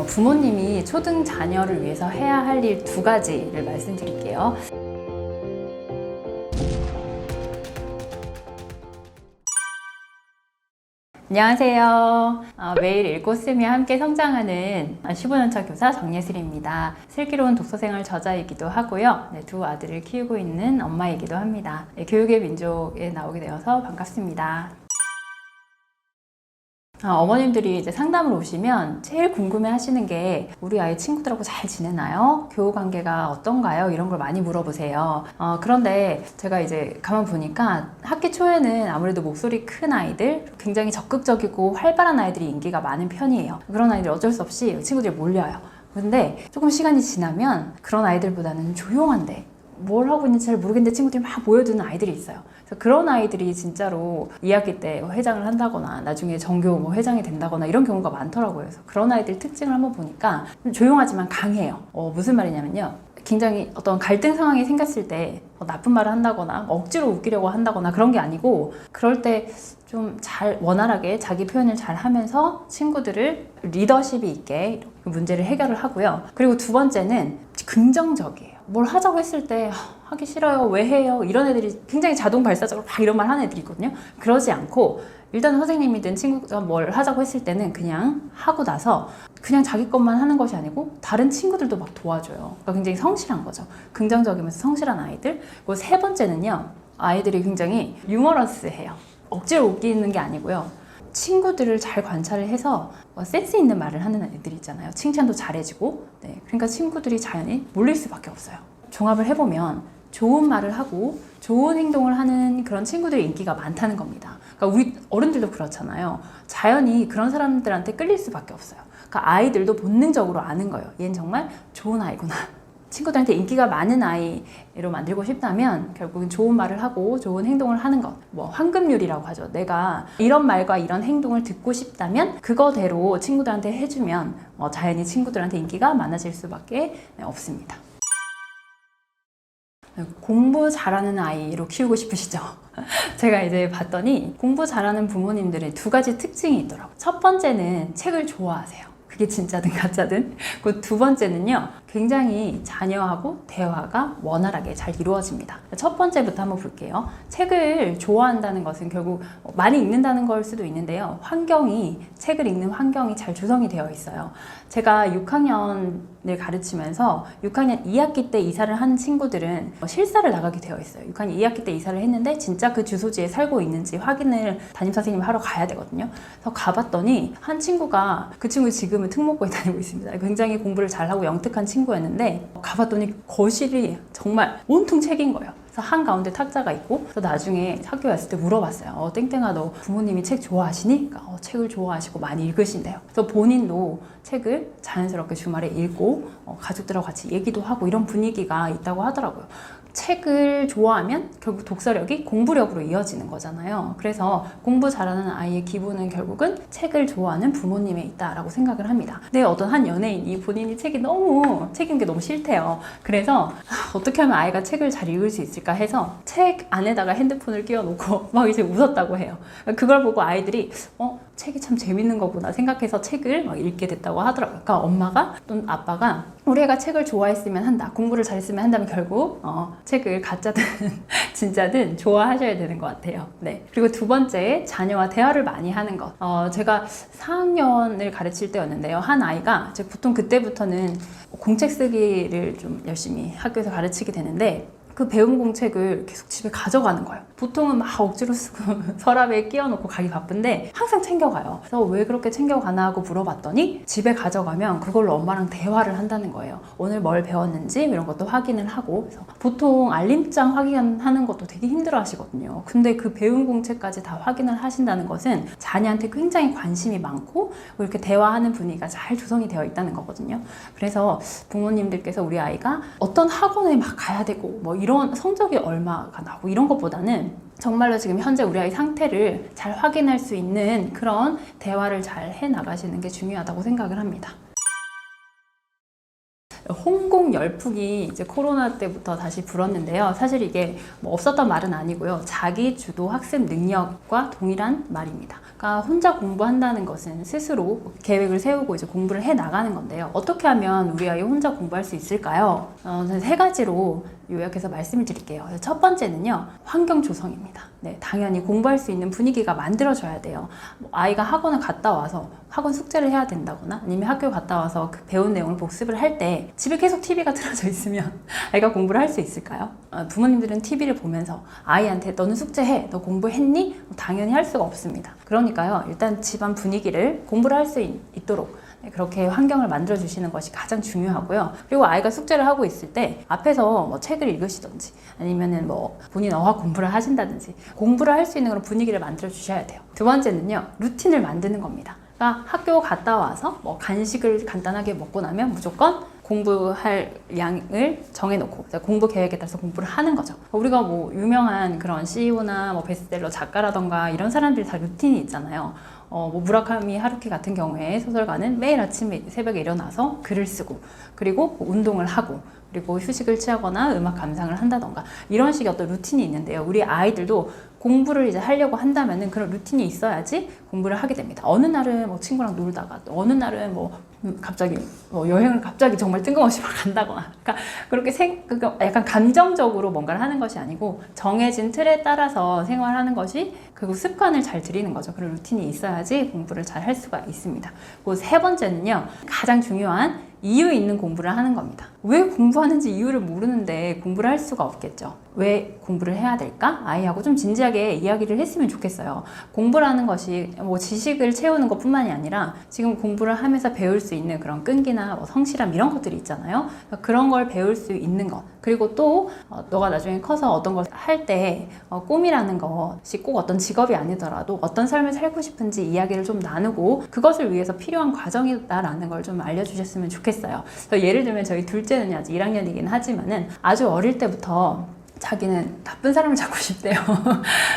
부모님이 초등 자녀를 위해서 해야 할 일 2가지를 말씀드릴게요. 안녕하세요. 매일 읽고 쓰며 함께 성장하는 15년차 교사 정예슬입니다. 슬기로운 독서생활 저자이기도 하고요. 2 아들을 키우고 있는 엄마이기도 합니다. 교육의 민족에 나오게 되어서 반갑습니다. 어머님들이 이제 상담을 오시면 제일 궁금해 하시는 게 우리 아이 친구들하고 잘 지내나요? 교우 관계가 어떤가요? 이런 걸 많이 물어보세요. 그런데 제가 이제 가만 보니까 학기 초에는 아무래도 목소리 큰 아이들, 굉장히 적극적이고 활발한 아이들이 인기가 많은 편이에요. 그런 아이들 어쩔 수 없이 친구들이 몰려요. 근데 조금 시간이 지나면 그런 아이들보다는 조용한데 뭘 하고 있는지 잘 모르겠는데 친구들이 막 모여드는 아이들이 있어요. 그래서 그런 아이들이 진짜로 2학기 때 회장을 한다거나 나중에 전교 회장이 된다거나 이런 경우가 많더라고요. 그래서 그런 아이들 특징을 한번 보니까 좀 조용하지만 강해요. 무슨 말이냐면요, 굉장히 어떤 갈등 상황이 생겼을 때 나쁜 말을 한다거나 억지로 웃기려고 한다거나 그런 게 아니고, 그럴 때 좀 잘 원활하게 자기 표현을 잘 하면서 친구들을 리더십이 있게 문제를 해결을 하고요. 그리고 2번째는 긍정적이에요. 뭘 하자고 했을 때 하기 싫어요, 왜 해요, 이런 애들이 굉장히 자동 발사적으로 막 이런 말 하는 애들이 있거든요. 그러지 않고 일단 선생님이든 친구가 뭘 하자고 했을 때는 그냥 하고 나서 그냥 자기 것만 하는 것이 아니고 다른 친구들도 막 도와줘요. 그러니까 굉장히 성실한 거죠. 긍정적이면서 성실한 아이들. 그리고 3번째는요, 아이들이 굉장히 유머러스해요. 억지로 웃기는 게 아니고요, 친구들을 잘 관찰을 해서 센스 있는 말을 하는 애들이 있잖아요. 칭찬도 잘해주고. 그러니까 친구들이 자연히 몰릴 수밖에 없어요. 종합을 해보면 좋은 말을 하고 좋은 행동을 하는 그런 친구들의 인기가 많다는 겁니다. 그러니까 우리 어른들도 그렇잖아요. 자연히 그런 사람들한테 끌릴 수밖에 없어요. 그러니까 아이들도 본능적으로 아는 거예요. 얘는 정말 좋은 아이구나. 친구들한테 인기가 많은 아이로 만들고 싶다면 결국은 좋은 말을 하고 좋은 행동을 하는 것, 황금률이라고 하죠. 내가 이런 말과 이런 행동을 듣고 싶다면 그거대로 친구들한테 해주면 자연히 친구들한테 인기가 많아질 수밖에 없습니다. 공부 잘하는 아이로 키우고 싶으시죠? 제가 이제 봤더니 공부 잘하는 부모님들의 2가지 특징이 있더라고요. 첫 번째는 책을 좋아하세요. 그게 진짜든 가짜든. 그 2번째는요, 굉장히 자녀하고 대화가 원활하게 잘 이루어집니다. 첫 번째부터 한번 볼게요. 책을 좋아한다는 것은 결국 많이 읽는다는 걸 수도 있는데요, 책을 읽는 환경이 잘 조성이 되어 있어요. 제가 6학년을 가르치면서 6학년 2학기 때 이사를 한 친구들은 실사를 나가게 되어 있어요. 6학년 2학기 때 이사를 했는데 진짜 그 주소지에 살고 있는지 확인을 담임선생님이 하러 가야 되거든요. 그래서 가봤더니 한 친구가, 그 친구 지금은 특목고에 다니고 있습니다. 굉장히 공부를 잘하고 영특한 친구였는데 가봤더니 거실이 정말 온통 책인 거예요. 한가운데 탁자가 있고, 그래서 나중에 학교 왔을 때 물어봤어요. 땡땡아, 너 부모님이 책 좋아하시니? 그러니까 책을 좋아하시고 많이 읽으신대요. 그래서 본인도 책을 자연스럽게 주말에 읽고 가족들하고 같이 얘기도 하고 이런 분위기가 있다고 하더라고요. 책을 좋아하면 결국 독서력이 공부력으로 이어지는 거잖아요. 그래서 공부 잘하는 아이의 기본은 결국은 책을 좋아하는 부모님에 있다라고 생각을 합니다. 근데 어떤 한 연예인이 본인이 책 읽는 게 너무 싫대요. 그래서 어떻게 하면 아이가 책을 잘 읽을 수 있을까 해서 책 안에다가 핸드폰을 끼워놓고 막 이제 웃었다고 해요. 그걸 보고 아이들이 책이 참 재밌는 거구나 생각해서 책을 막 읽게 됐다고 하더라고요. 그러니까 엄마가 또는 아빠가 우리 애가 책을 좋아했으면 한다, 공부를 잘했으면 한다면 결국 책을 가짜든 진짜든 좋아하셔야 되는 것 같아요. 그리고 2번째, 자녀와 대화를 많이 하는 것. 제가 4학년을 가르칠 때였는데요, 한 아이가 보통 그때부터는 공책 쓰기를 좀 열심히 학교에서 가르치게 되는데 그 배운 공책을 계속 집에 가져가는 거예요. 보통은 막 억지로 쓰고 서랍에 끼워놓고 가기 바쁜데 항상 챙겨가요. 그래서 왜 그렇게 챙겨가나 하고 물어봤더니 집에 가져가면 그걸로 엄마랑 대화를 한다는 거예요. 오늘 뭘 배웠는지 이런 것도 확인을 하고. 그래서 보통 알림장 확인하는 것도 되게 힘들어 하시거든요. 근데 그 배운 공책까지 다 확인을 하신다는 것은 자녀한테 굉장히 관심이 많고 이렇게 대화하는 분위기가 잘 조성이 되어 있다는 거거든요. 그래서 부모님들께서 우리 아이가 어떤 학원에 막 가야 되고 이런 성적이 얼마가 나고 이런 것보다는 정말로 지금 현재 우리 아이 상태를 잘 확인할 수 있는 그런 대화를 잘 해 나가시는 게 중요하다고 생각을 합니다. 홍콩 열풍이 이제 코로나 때부터 다시 불었는데요. 사실 이게 뭐 없었던 말은 아니고요. 자기 주도 학습 능력과 동일한 말입니다. 그러니까 혼자 공부한다는 것은 스스로 계획을 세우고 이제 공부를 해 나가는 건데요. 어떻게 하면 우리 아이 혼자 공부할 수 있을까요? 저는 세 가지로 요약해서 말씀을 드릴게요. 첫 번째는요, 환경 조성입니다. 네, 당연히 공부할 수 있는 분위기가 만들어져야 돼요. 아이가 학원을 갔다 와서 학원 숙제를 해야 된다거나 아니면 학교 갔다 와서 그 배운 내용을 복습을 할 때 집에 계속 TV가 틀어져 있으면 아이가 공부를 할 수 있을까요? 부모님들은 TV를 보면서 아이한테 너는 숙제해, 너 공부했니? 당연히 할 수가 없습니다. 그러니까요, 일단 집안 분위기를 공부를 할 수 있도록 그렇게 환경을 만들어 주시는 것이 가장 중요하고요. 그리고 아이가 숙제를 하고 있을 때 앞에서 뭐 책을 읽으시던지 아니면은 뭐 본인 어학 공부를 하신다든지 공부를 할 수 있는 그런 분위기를 만들어 주셔야 돼요. 두 번째는요, 루틴을 만드는 겁니다. 그러니까 학교 갔다 와서 뭐 간식을 간단하게 먹고 나면 무조건 공부할 양을 정해놓고 공부 계획에 따라서 공부를 하는 거죠. 우리가 뭐 유명한 그런 CEO나 뭐 베스트셀러 작가라던가 이런 사람들이 다 루틴이 있잖아요. 뭐 무라카미 하루키 같은 경우에 소설가는 매일 아침 새벽에 일어나서 글을 쓰고 그리고 운동을 하고 그리고 휴식을 취하거나 음악 감상을 한다던가 이런 식의 어떤 루틴이 있는데요. 우리 아이들도 공부를 이제 하려고 한다면은 그런 루틴이 있어야지 공부를 하게 됩니다. 어느 날은 뭐 친구랑 놀다가 또 어느 날은 뭐 갑자기 뭐 여행을 갑자기 정말 뜬금없이 막 간다거나 그러니까 그렇게 그러니까 약간 감정적으로 뭔가를 하는 것이 아니고 정해진 틀에 따라서 생활하는 것이 그리고 습관을 잘 들이는 거죠. 그런 루틴이 있어야지 공부를 잘 할 수가 있습니다. 그리고 세 번째는요, 가장 중요한 이유 있는 공부를 하는 겁니다. 왜 공부하는지 이유를 모르는데 공부를 할 수가 없겠죠. 왜 공부를 해야 될까? 아이하고 좀 진지하게 이야기를 했으면 좋겠어요. 공부라는 것이 뭐 지식을 채우는 것 뿐만이 아니라 지금 공부를 하면서 배울 수 있는 그런 끈기나 뭐 성실함 이런 것들이 있잖아요. 그런 걸 배울 수 있는 것. 그리고 또 너가 나중에 커서 어떤 걸 할 때 꿈이라는 것이 꼭 어떤 직업이 아니더라도 어떤 삶을 살고 싶은지 이야기를 좀 나누고 그것을 위해서 필요한 과정이다라는 걸 좀 알려주셨으면 좋겠어요. 예를 들면 저희 둘째는 아직 1학년이긴 하지만은 아주 어릴 때부터 자기는 나쁜 사람을 잡고 싶대요.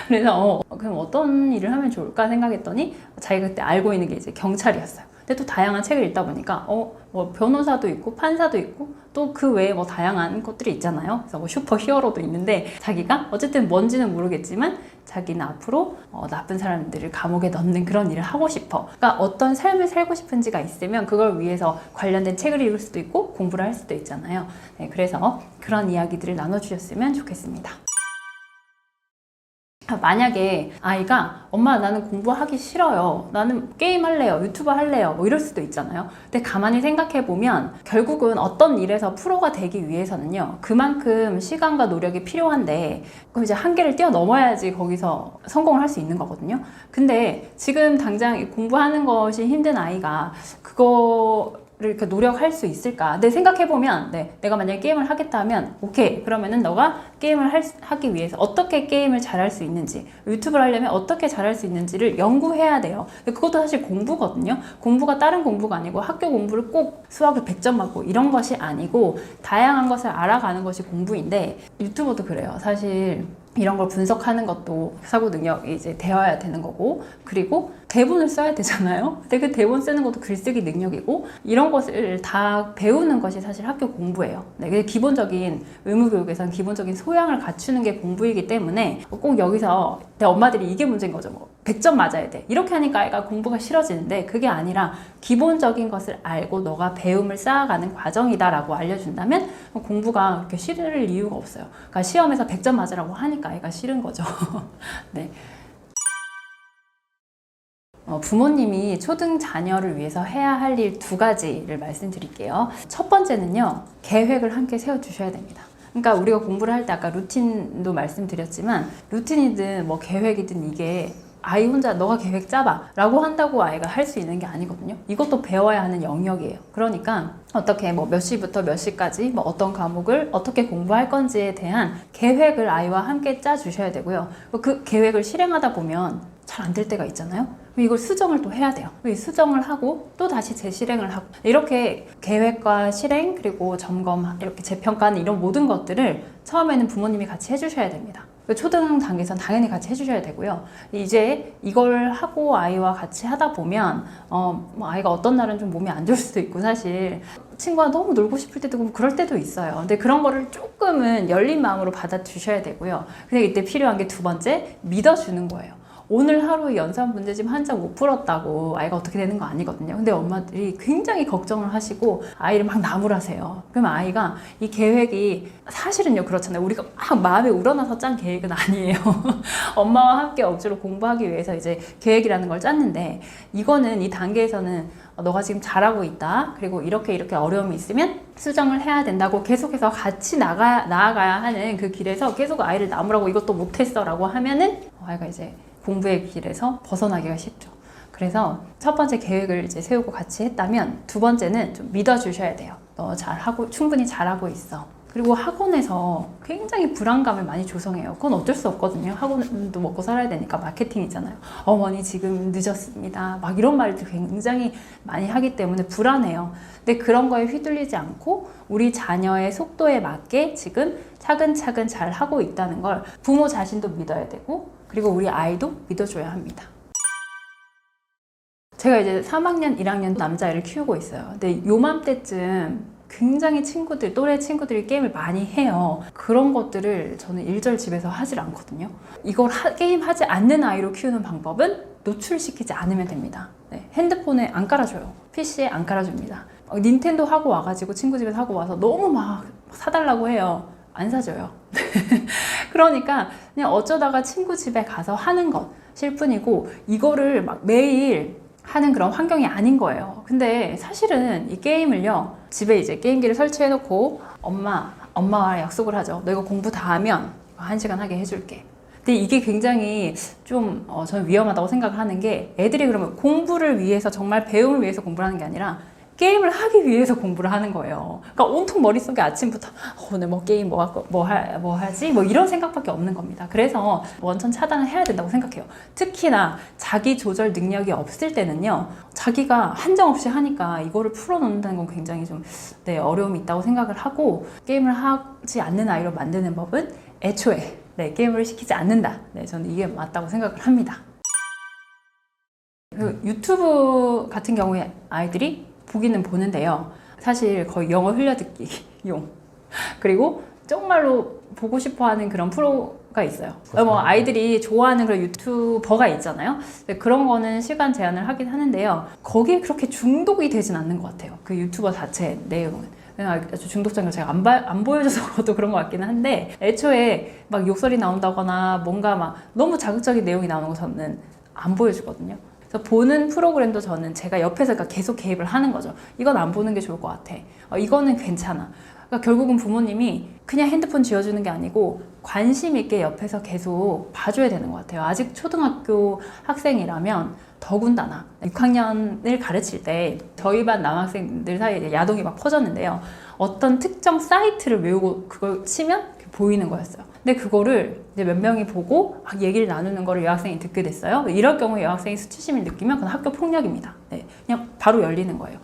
그래서 그럼 어떤 일을 하면 좋을까 생각했더니 자기가 그때 알고 있는 게 이제 경찰이었어요. 근데 또 다양한 책을 읽다 보니까 뭐 변호사도 있고 판사도 있고 또 그 외에 뭐 다양한 것들이 있잖아요. 그래서 뭐 슈퍼 히어로도 있는데 자기가 어쨌든 뭔지는 모르겠지만 자기는 앞으로 나쁜 사람들을 감옥에 넣는 그런 일을 하고 싶어. 그러니까 어떤 삶을 살고 싶은지가 있으면 그걸 위해서 관련된 책을 읽을 수도 있고 공부를 할 수도 있잖아요. 네, 그래서 그런 이야기들을 나눠주셨으면 좋겠습니다. 만약에 아이가 엄마 나는 공부하기 싫어요, 나는 게임 할래요, 유튜브 할래요 뭐 이럴 수도 있잖아요. 근데 가만히 생각해 보면 결국은 어떤 일에서 프로가 되기 위해서는요 그만큼 시간과 노력이 필요한데 그럼 이제 한계를 뛰어넘어야지 거기서 성공을 할 수 있는 거거든요. 근데 지금 당장 공부하는 것이 힘든 아이가 그거 이렇게 노력할 수 있을까? 근데 생각해보면 내가 만약에 게임을 하겠다 하면 오케이, 그러면은 너가 게임을 하기 위해서 어떻게 게임을 잘할 수 있는지, 유튜브를 하려면 어떻게 잘할 수 있는지를 연구해야 돼요. 근데 그것도 사실 공부거든요. 공부가 다른 공부가 아니고 학교 공부를 꼭 수학을 100점 맞고 이런 것이 아니고 다양한 것을 알아가는 것이 공부인데 유튜버도 그래요. 사실 이런 걸 분석하는 것도 사고 능력이 이제 되어야 되는 거고 그리고 대본을 써야 되잖아요. 근데 그 대본 쓰는 것도 글쓰기 능력이고 이런 것을 다 배우는 것이 사실 학교 공부예요. 네, 기본적인 의무교육에서는 기본적인 소양을 갖추는 게 공부이기 때문에 꼭 여기서 내 엄마들이 이게 문제인 거죠. 뭐 100점 맞아야 돼. 이렇게 하니까 아이가 공부가 싫어지는데 그게 아니라 기본적인 것을 알고 너가 배움을 쌓아가는 과정이다라고 알려준다면 공부가 그렇게 싫을 이유가 없어요. 그러니까 시험에서 100점 맞으라고 하니까 아이가 싫은 거죠. 네. 부모님이 초등 자녀를 위해서 해야 할 일 2가지를 말씀드릴게요. 첫 번째는요, 계획을 함께 세워주셔야 됩니다. 그러니까 우리가 공부를 할 때 아까 루틴도 말씀드렸지만 루틴이든 뭐 계획이든 이게 아이 혼자 너가 계획 짜봐 라고 한다고 아이가 할 수 있는 게 아니거든요. 이것도 배워야 하는 영역이에요. 그러니까 어떻게 뭐 몇 시부터 몇 시까지 뭐 어떤 과목을 어떻게 공부할 건지에 대한 계획을 아이와 함께 짜주셔야 되고요. 그 계획을 실행하다 보면 잘 안 될 때가 있잖아요. 이걸 수정을 또 해야 돼요. 수정을 하고 또 다시 재실행을 하고 이렇게 계획과 실행 그리고 점검 이렇게 재평가는 이런 모든 것들을 처음에는 부모님이 같이 해주셔야 됩니다. 초등 단계에서는 당연히 같이 해주셔야 되고요. 이제 이걸 하고 아이와 같이 하다 보면 뭐 아이가 어떤 날은 좀 몸이 안 좋을 수도 있고 사실 친구와 너무 놀고 싶을 때도 있고 그럴 때도 있어요. 근데 그런 거를 조금은 열린 마음으로 받아주셔야 되고요. 근데 이때 필요한 게 두 번째, 믿어주는 거예요. 오늘 하루에 연산 문제집 한 장 못 풀었다고 아이가 어떻게 되는 거 아니거든요. 근데 엄마들이 굉장히 걱정을 하시고 아이를 막 나무라세요. 그러면 아이가 이 계획이 사실은요 그렇잖아요. 우리가 막 마음에 우러나서 짠 계획은 아니에요. 엄마와 함께 억지로 공부하기 위해서 이제 계획이라는 걸 짰는데 이거는 이 단계에서는 너가 지금 잘하고 있다. 그리고 이렇게 어려움이 있으면 수정을 해야 된다고 계속해서 같이 나아가야 하는 그 길에서 계속 아이를 나무라고 이것도 못했어 라고 하면은 아이가 이제 공부의 길에서 벗어나기가 쉽죠. 그래서 첫 번째 계획을 이제 세우고 같이 했다면 두 번째는 좀 믿어주셔야 돼요. 너 잘하고 충분히 잘하고 있어. 그리고 학원에서 굉장히 불안감을 많이 조성해요. 그건 어쩔 수 없거든요. 학원도 먹고 살아야 되니까 마케팅이잖아요. 어머니 지금 늦었습니다. 막 이런 말도 굉장히 많이 하기 때문에 불안해요. 근데 그런 거에 휘둘리지 않고 우리 자녀의 속도에 맞게 지금 차근차근 잘 하고 있다는 걸 부모 자신도 믿어야 되고 그리고 우리 아이도 믿어줘야 합니다. 제가 이제 3학년, 1학년 남자아이를 키우고 있어요. 근데 요맘때쯤 굉장히 또래 친구들이 게임을 많이 해요. 그런 것들을 저는 일절 집에서 하질 않거든요. 이걸 게임 하지 않는 아이로 키우는 방법은 노출시키지 않으면 됩니다. 네, 핸드폰에 안 깔아줘요. PC에 안 깔아줍니다. 닌텐도 하고 와가지고 친구 집에서 하고 와서 너무 막 사달라고 해요. 안 사줘요. 그러니까 그냥 어쩌다가 친구 집에 가서 하는 것일 뿐이고 이거를 막 매일 하는 그런 환경이 아닌 거예요. 근데 사실은 이 게임을요 집에 이제 게임기를 설치해 놓고 엄마와 약속을 하죠. 너 이거 공부 다 하면 1시간 하게 해줄게. 근데 이게 굉장히 좀 저는 위험하다고 생각하는 게 애들이 그러면 공부를 위해서 정말 배움을 위해서 공부를 하는 게 아니라 게임을 하기 위해서 공부를 하는 거예요. 그러니까 온통 머릿속에 아침부터 오늘 뭐 게임 뭐 하지? 뭐 이런 생각밖에 없는 겁니다. 그래서 원천 차단을 해야 된다고 생각해요. 특히나 자기 조절 능력이 없을 때는요. 자기가 한정없이 하니까 이거를 풀어놓는다는 건 굉장히 좀 어려움이 있다고 생각을 하고 게임을 하지 않는 아이로 만드는 법은 애초에 게임을 시키지 않는다. 저는 이게 맞다고 생각을 합니다. 유튜브 같은 경우에 아이들이 보기는 보는데요. 사실 거의 영어 흘려듣기용. 그리고 정말로 보고 싶어하는 그런 프로가 있어요. 뭐 아이들이 좋아하는 그런 유튜버가 있잖아요. 그런 거는 시간 제한을 하긴 하는데요. 거기에 그렇게 중독이 되진 않는 것 같아요. 그 유튜버 자체 내용은. 아주 중독적인 걸 제가 안 보여줘서 그런 것 같기는 한데 애초에 막 욕설이 나온다거나 뭔가 막 너무 자극적인 내용이 나오는 거 저는 안 보여주거든요. 그래서 보는 프로그램도 저는 제가 옆에서 계속 개입을 하는 거죠. 이건 안 보는 게 좋을 것 같아. 이거는 괜찮아. 그러니까 결국은 부모님이 그냥 핸드폰 쥐어주는 게 아니고 관심 있게 옆에서 계속 봐줘야 되는 것 같아요. 아직 초등학교 학생이라면 더군다나 6학년을 가르칠 때 저희 반 남학생들 사이에 야동이 막 퍼졌는데요. 어떤 특정 사이트를 외우고 그걸 치면 보이는 거였어요. 근데 그거를 이제 몇 명이 보고 막 얘기를 나누는 거를 여학생이 듣게 됐어요. 이럴 경우에 여학생이 수치심을 느끼면 그건 학교 폭력입니다. 그냥 바로 열리는 거예요.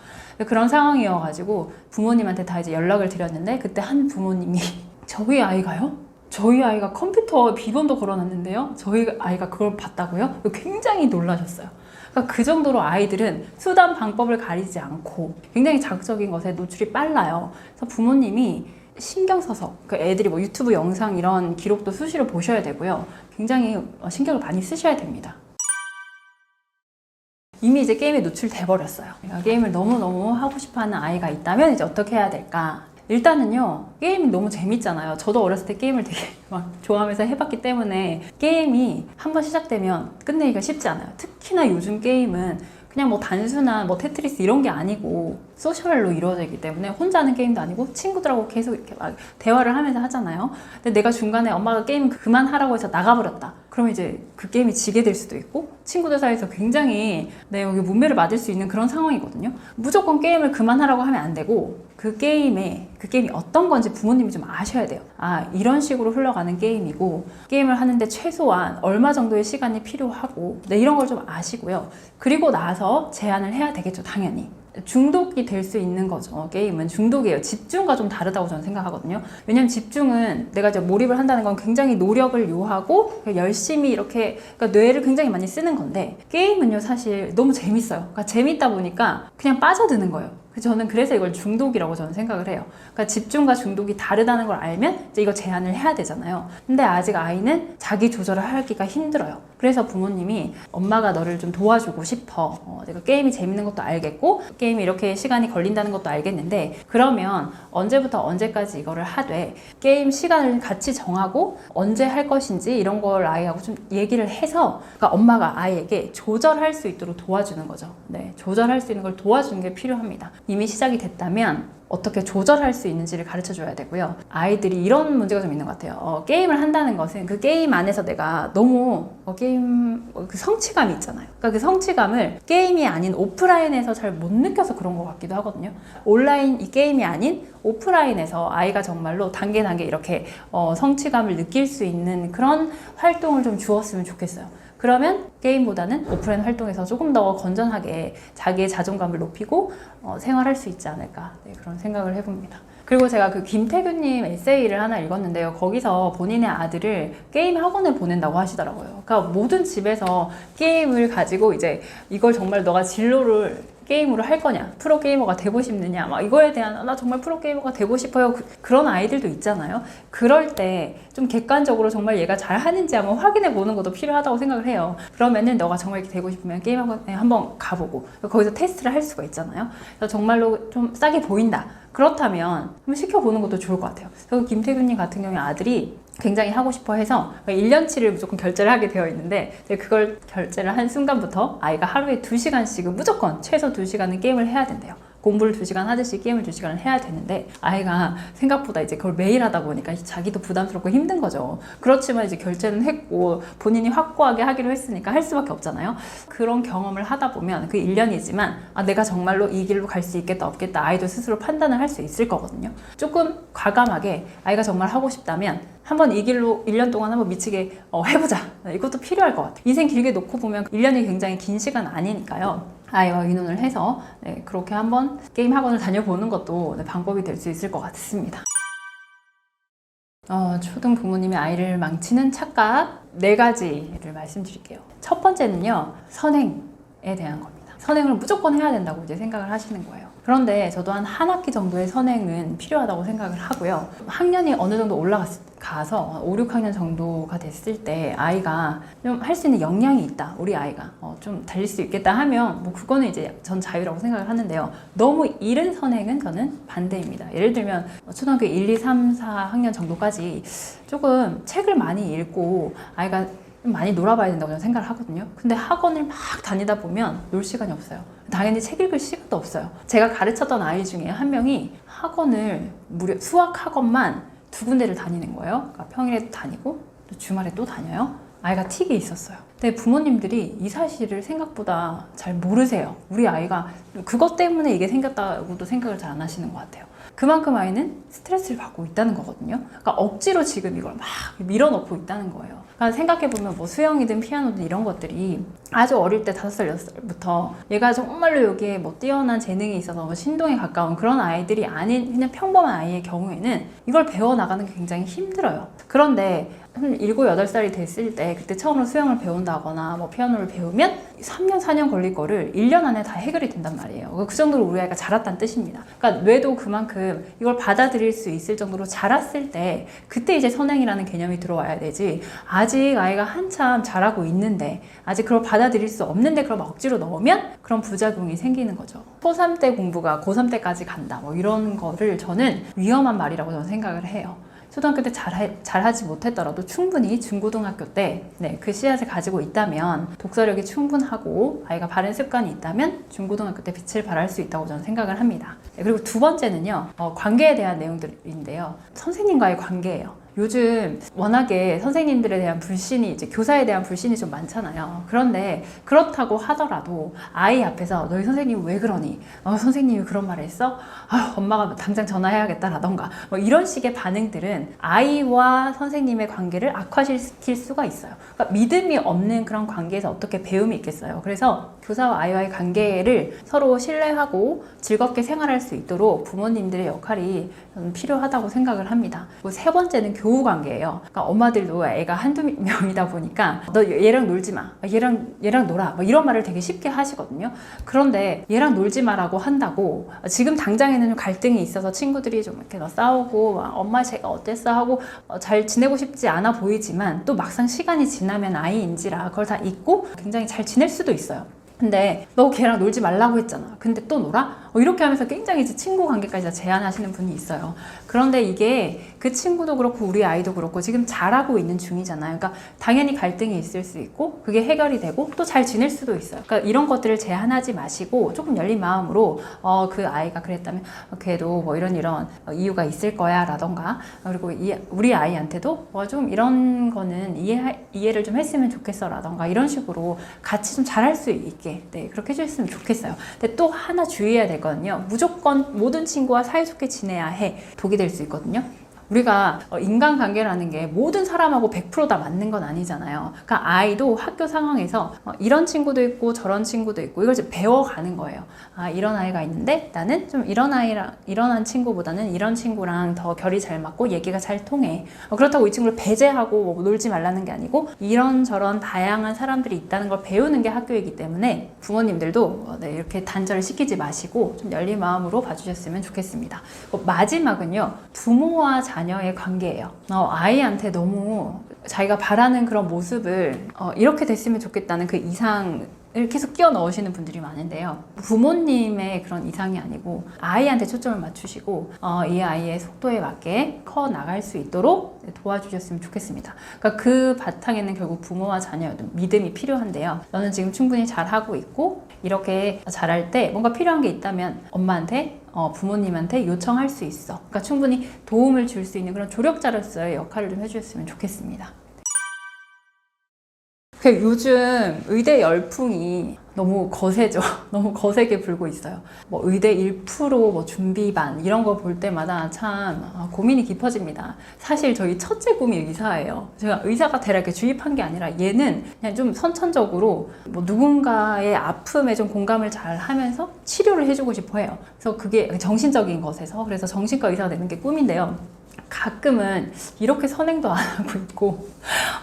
그런 상황이어가지고 부모님한테 다 이제 연락을 드렸는데 그때 한 부모님이 저희 아이가요? 저희 아이가 컴퓨터 비번도 걸어놨는데요. 저희 아이가 그걸 봤다고요? 굉장히 놀라셨어요. 그러니까 그 정도로 아이들은 수단 방법을 가리지 않고 굉장히 자극적인 것에 노출이 빨라요. 그래서 부모님이 신경 써서 그 애들이 뭐 유튜브 영상 이런 기록도 수시로 보셔야 되고요. 굉장히 신경을 많이 쓰셔야 됩니다. 이미 이제 게임에 노출돼 버렸어요. 그러니까 게임을 너무너무 하고 싶어하는 아이가 있다면 이제 어떻게 해야 될까? 일단은요, 게임이 너무 재밌잖아요. 저도 어렸을 때 게임을 되게 막 좋아하면서 해봤기 때문에 게임이 한번 시작되면 끝내기가 쉽지 않아요. 특히나 요즘 게임은 그냥 뭐 단순한 뭐 테트리스 이런 게 아니고 소셜로 이루어져 있기 때문에 혼자 하는 게임도 아니고 친구들하고 계속 이렇게 막 대화를 하면서 하잖아요. 근데 내가 중간에 엄마가 게임 그만하라고 해서 나가버렸다. 그러면 이제 그 게임이 지게 될 수도 있고 친구들 사이에서 굉장히 여기 문매를 맞을 수 있는 그런 상황이거든요. 무조건 게임을 그만하라고 하면 안 되고 그 게임이 어떤 건지 부모님이 좀 아셔야 돼요. 이런 식으로 흘러가는 게임이고 게임을 하는데 최소한 얼마 정도의 시간이 필요하고 이런 걸 좀 아시고요. 그리고 나서 제한을 해야 되겠죠, 당연히. 중독이 될 수 있는 거죠. 게임은 중독이에요. 집중과 좀 다르다고 저는 생각하거든요. 왜냐면 집중은 내가 이제 몰입을 한다는 건 굉장히 노력을 요하고 열심히 이렇게 그러니까 뇌를 굉장히 많이 쓰는 건데 게임은요 사실 너무 재밌어요. 그러니까 재밌다 보니까 그냥 빠져드는 거예요. 저는 그래서 이걸 중독이라고 저는 생각을 해요. 그러니까 집중과 중독이 다르다는 걸 알면 이제 이거 제한을 해야 되잖아요. 근데 아직 아이는 자기 조절을 하기가 힘들어요. 그래서 부모님이 엄마가 너를 좀 도와주고 싶어. 내가 게임이 재밌는 것도 알겠고 게임이 이렇게 시간이 걸린다는 것도 알겠는데 그러면 언제부터 언제까지 이거를 하되 게임 시간을 같이 정하고 언제 할 것인지 이런 걸 아이하고 좀 얘기를 해서 그러니까 엄마가 아이에게 조절할 수 있도록 도와주는 거죠. 네, 조절할 수 있는 걸 도와주는 게 필요합니다. 이미 시작이 됐다면 어떻게 조절할 수 있는지를 가르쳐 줘야 되고요. 아이들이 이런 문제가 좀 있는 것 같아요. 게임을 한다는 것은 그 게임 안에서 내가 너무 그 성취감이 있잖아요. 그러니까 그 성취감을 게임이 아닌 오프라인에서 잘 못 느껴서 그런 것 같기도 하거든요. 온라인 이 게임이 아닌 오프라인에서 아이가 정말로 단계 이렇게 성취감을 느낄 수 있는 그런 활동을 좀 주었으면 좋겠어요. 그러면 게임보다는 오프라인 활동에서 조금 더 건전하게 자기의 자존감을 높이고 생활할 수 있지 않을까, 네, 그런 생각을 해봅니다. 그리고 제가 그 김태균님 에세이를 하나 읽었는데요. 거기서 본인의 아들을 게임 학원에 보낸다고 하시더라고요. 그러니까 모든 집에서 게임을 가지고 이제 이걸 정말 너가 진로를 게임으로 할 거냐, 프로게이머가 되고 싶느냐, 막 이거에 대한 나 정말 프로게이머가 되고 싶어요. 그런 아이들도 있잖아요. 그럴 때 좀 객관적으로 정말 얘가 잘 하는지 한번 확인해 보는 것도 필요하다고 생각을 해요. 그러면은 너가 정말 이렇게 되고 싶으면 게임학원에 한번 가보고 거기서 테스트를 할 수가 있잖아요. 그래서 정말로 좀 싸게 보인다. 그렇다면 한번 시켜보는 것도 좋을 것 같아요. 그래서 김태균님 같은 경우에 아들이 굉장히 하고 싶어 해서 1년치를 무조건 결제를 하게 되어 있는데 그걸 결제를 한 순간부터 아이가 하루에 2시간씩은 무조건 최소 2시간은 게임을 해야 된대요. 공부를 2시간 하듯이 게임을 2시간을 해야 되는데 아이가 생각보다 이제 그걸 매일 하다 보니까 자기도 부담스럽고 힘든 거죠. 그렇지만 이제 결제는 했고 본인이 확고하게 하기로 했으니까 할 수밖에 없잖아요. 그런 경험을 하다 보면 그 1년이지만 내가 정말로 이 길로 갈 수 있겠다 없겠다 아이도 스스로 판단을 할 수 있을 거거든요. 조금 과감하게 아이가 정말 하고 싶다면 한번 이 길로 1년 동안 한번 미치게 해보자. 이것도 필요할 것 같아요. 인생 길게 놓고 보면 1년이 굉장히 긴 시간 아니니까요. 아이와 의논을 해서 그렇게 한번 게임 학원을 다녀보는 것도 방법이 될 수 있을 것 같습니다. 초등 부모님이 아이를 망치는 착각 4가지를 말씀드릴게요. 첫 번째는요, 선행에 대한 겁니다. 선행을 무조건 해야 된다고 이제 생각을 하시는 거예요. 그런데 저도 한 학기 정도의 선행은 필요하다고 생각을 하고요. 학년이 어느 정도 올라가서 5, 6학년 정도가 됐을 때 아이가 좀 할 수 있는 역량이 있다. 우리 아이가 좀 달릴 수 있겠다 하면 그거는 이제 전 자유라고 생각을 하는데요. 너무 이른 선행은 저는 반대입니다. 예를 들면 초등학교 1, 2, 3, 4학년 정도까지 조금 책을 많이 읽고 아이가 많이 놀아봐야 된다고 저는 생각을 하거든요. 근데 학원을 막 다니다 보면 놀 시간이 없어요. 당연히 책 읽을 시간도 없어요. 제가 가르쳤던 아이 중에 한 명이 학원을 무려 수학 학원만 2군데를 다니는 거예요. 그러니까 평일에도 다니고 또 주말에 또 다녀요. 아이가 틱이 있었어요. 근데 부모님들이 이 사실을 생각보다 잘 모르세요. 우리 아이가 그것 때문에 이게 생겼다고도 생각을 잘 안 하시는 것 같아요. 그만큼 아이는 스트레스를 받고 있다는 거거든요. 그러니까 억지로 지금 이걸 막 밀어넣고 있다는 거예요. 그러니까 생각해보면 수영이든 피아노든 이런 것들이 아주 어릴 때 5살, 6살부터 얘가 정말로 여기에 뛰어난 재능이 있어서 신동에 가까운 그런 아이들이 아닌 그냥 평범한 아이의 경우에는 이걸 배워나가는 게 굉장히 힘들어요. 그런데 한 7, 8살이 됐을 때 그때 처음으로 수영을 배운다거나 피아노를 배우면 3년, 4년 걸릴 거를 1년 안에 다 해결이 된단 말이에요. 그 정도로 우리 아이가 자랐다는 뜻입니다. 그러니까 뇌도 그만큼 이걸 받아들일 수 있을 정도로 자랐을 때 그때 이제 선행이라는 개념이 들어와야 되지 아직 아이가 한참 자라고 있는데 아직 그걸 받아들일 수 없는데 그걸 억지로 넣으면 그런 부작용이 생기는 거죠. 초3 때 공부가 고3 때까지 간다 이런 거를 저는 위험한 말이라고 저는 생각을 해요. 초등학교 때 잘하지 못했더라도 충분히 중고등학교 때 그 씨앗을 가지고 있다면 독서력이 충분하고 아이가 바른 습관이 있다면 중고등학교 때 빛을 발할 수 있다고 저는 생각을 합니다. 그리고 2번째는요. 관계에 대한 내용들인데요. 선생님과의 관계예요. 요즘 워낙에 선생님들에 대한 불신이 이제 교사에 대한 불신이 좀 많잖아요. 그런데 그렇다고 하더라도 아이 앞에서 너희 선생님 왜 그러니? 선생님이 그런 말을 했어? 엄마가 당장 전화해야겠다라던가 이런 식의 반응들은 아이와 선생님의 관계를 악화시킬 수가 있어요. 그러니까 믿음이 없는 그런 관계에서 어떻게 배움이 있겠어요. 그래서 교사와 아이와의 관계를 서로 신뢰하고 즐겁게 생활할 수 있도록 부모님들의 역할이 필요하다고 생각을 합니다. 그리고 3번째는 교우 관계예요. 그러니까 엄마들도 애가 한두 명이다 보니까 너 얘랑 놀지 마, 얘랑 놀아, 뭐 이런 말을 되게 쉽게 하시거든요. 그런데 얘랑 놀지 마라고 한다고 지금 당장에는 갈등이 있어서 친구들이 좀 이렇게 싸우고 엄마 제가 어땠어 하고 잘 지내고 싶지 않아 보이지만 또 막상 시간이 지나면 아이인지라 그걸 다 잊고 굉장히 잘 지낼 수도 있어요. 근데 너 걔랑 놀지 말라고 했잖아. 근데 또 놀아? 이렇게 하면서 굉장히 이제 친구 관계까지 제한하시는 분이 있어요. 그런데 이게 그 친구도 그렇고 우리 아이도 그렇고 지금 잘하고 있는 중이잖아요. 그러니까 당연히 갈등이 있을 수 있고 그게 해결이 되고 또 잘 지낼 수도 있어요. 그러니까 이런 것들을 제한하지 마시고 조금 열린 마음으로 그 아이가 그랬다면 걔도 뭐 이런 이유가 있을 거야 라던가, 그리고 우리 아이한테도 좀 이런 거는 이해를 좀 했으면 좋겠어 라던가 이런 식으로 같이 좀 잘할 수 있게 그렇게 해주셨으면 좋겠어요. 근데 또 하나 주의해야 될 거는요, 무조건 모든 친구와 사이좋게 지내야 해 독이 될 수 있거든요. 우리가 인간관계라는 게 모든 사람하고 100% 다 맞는 건 아니잖아요. 그러니까 아이도 학교 상황에서 이런 친구도 있고 저런 친구도 있고 이걸 이제 배워가는 거예요. 이런 아이가 있는데 나는 좀 이런 친구보다는 이런 친구랑 더 결이 잘 맞고 얘기가 잘 통해. 그렇다고 이 친구를 배제하고 뭐 놀지 말라는 게 아니고 이런저런 다양한 사람들이 있다는 걸 배우는 게 학교이기 때문에 부모님들도 이렇게 단절을 시키지 마시고 좀 열린 마음으로 봐주셨으면 좋겠습니다. 마지막은요, 부모와 자녀의 관계예요. 아이한테 너무 자기가 바라는 그런 모습을 이렇게 됐으면 좋겠다는 그 이상을 계속 끼워 넣으시는 분들이 많은데요. 부모님의 그런 이상이 아니고 아이한테 초점을 맞추시고 이 아이의 속도에 맞게 커 나갈 수 있도록 도와주셨으면 좋겠습니다. 그러니까 그 바탕에는 결국 부모와 자녀의 믿음이 필요한데요. 너는 지금 충분히 잘하고 있고 이렇게 잘할 때 뭔가 필요한 게 있다면 엄마한테 부모님한테 요청할 수 있어. 그러니까 충분히 도움을 줄 수 있는 그런 조력자로서의 역할을 좀 해주셨으면 좋겠습니다. 요즘 의대 열풍이 너무 거세죠. 너무 거세게 불고 있어요. 뭐 의대 1% 뭐 준비반 이런 거 볼 때마다 참 고민이 깊어집니다. 사실 저희 첫째 꿈이 의사예요. 제가 의사가 되라 이렇게 주입한 게 아니라 얘는 그냥 좀 선천적으로 뭐 누군가의 아픔에 좀 공감을 잘 하면서 치료를 해주고 싶어 해요. 그래서 그게 정신적인 것에서, 그래서 정신과 의사가 되는 게 꿈인데요. 가끔은 이렇게 선행도 안 하고 있고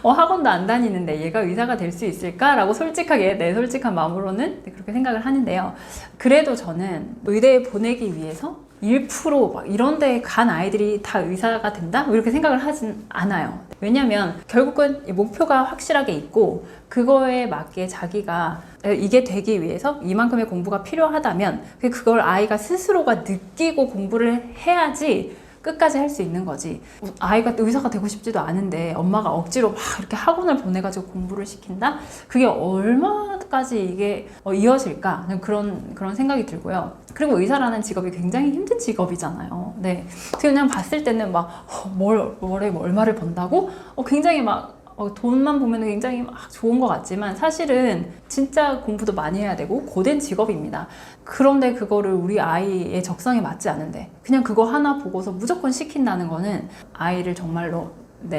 학원도 안 다니는데 얘가 의사가 될 수 있을까라고 솔직하게 내 솔직한 마음으로는 그렇게 생각을 하는데요. 그래도 저는 의대에 보내기 위해서 1% 이런 데 간 아이들이 다 의사가 된다? 이렇게 생각을 하진 않아요. 왜냐면 결국은 목표가 확실하게 있고 그거에 맞게 자기가 이게 되기 위해서 이만큼의 공부가 필요하다면 그걸 아이가 스스로가 느끼고 공부를 해야지 끝까지 할 수 있는 거지. 아이가 의사가 되고 싶지도 않은데 엄마가 억지로 막 이렇게 학원을 보내가지고 공부를 시킨다? 그게 얼마까지 이게 이어질까? 그런 생각이 들고요. 그리고 의사라는 직업이 굉장히 힘든 직업이잖아요. 네. 그냥 봤을 때는 막 월에 얼마를 번다고? 굉장히 막 돈만 보면 굉장히 막 좋은 것 같지만 사실은 진짜 공부도 많이 해야 되고 고된 직업입니다. 그런데 그거를 우리 아이의 적성에 맞지 않은데 그냥 그거 하나 보고서 무조건 시킨다는 거는 아이를 정말로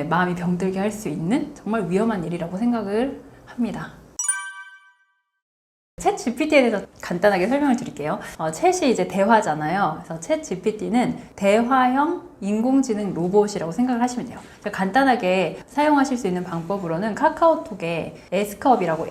마음이 병들게 할 수 있는 정말 위험한 일이라고 생각을 합니다. 챗 GPT에 대해서 간단하게 설명을 드릴게요. 챗이 이제 대화잖아요. 그래서 챗 GPT는 대화형 인공지능 로봇이라고 생각을 하시면 돼요. 간단하게 사용하실 수 있는 방법으로는 카카오톡에 에스크업이라고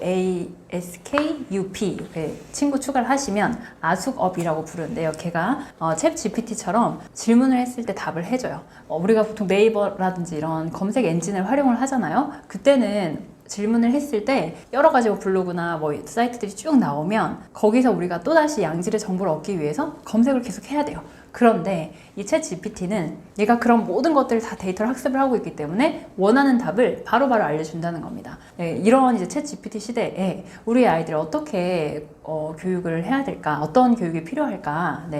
ASKUP 친구 추가를 하시면 아숙업이라고 부르는데요. 걔가 챗 GPT처럼 질문을 했을 때 답을 해줘요. 우리가 보통 네이버라든지 이런 검색 엔진을 활용을 하잖아요. 그때는 질문을 했을 때 여러 가지 블로그나 사이트들이 쭉 나오면 거기서 우리가 또다시 양질의 정보를 얻기 위해서 검색을 계속 해야 돼요. 그런데 이 챗 GPT는 얘가 그런 모든 것들을 다 데이터를 학습을 하고 있기 때문에 원하는 답을 바로바로 알려준다는 겁니다. 이런 이제 챗 GPT 시대에 우리 아이들이 어떻게 교육을 해야 될까? 어떤 교육이 필요할까?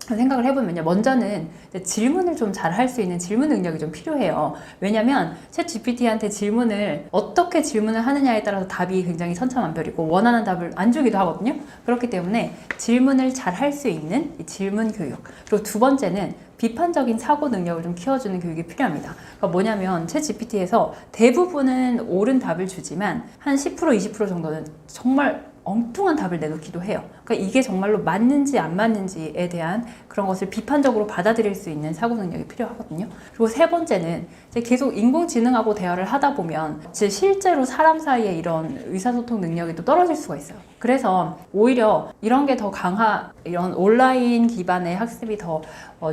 생각을 해보면요. 먼저는 질문을 좀 잘 할 수 있는 질문 능력이 좀 필요해요. 왜냐면 챗 GPT한테 질문을 어떻게 질문을 하느냐에 따라서 답이 굉장히 천차만별이고 원하는 답을 안 주기도 하거든요. 그렇기 때문에 질문을 잘 할 수 있는 이 질문 교육. 그리고 두 번째는 비판적인 사고 능력을 좀 키워주는 교육이 필요합니다. 그러니까 뭐냐면 챗 GPT에서 대부분은 옳은 답을 주지만 한 10% 20% 정도는 정말 엉뚱한 답을 내놓기도 해요. 그러니까 이게 정말로 맞는지 안 맞는지에 대한 그런 것을 비판적으로 받아들일 수 있는 사고 능력이 필요하거든요. 그리고 세 번째는 이제 계속 인공지능하고 대화를 하다 보면 실제로 사람 사이에 이런 의사소통 능력이 또 떨어질 수가 있어요. 그래서 오히려 이런 게 더 이런 온라인 기반의 학습이 더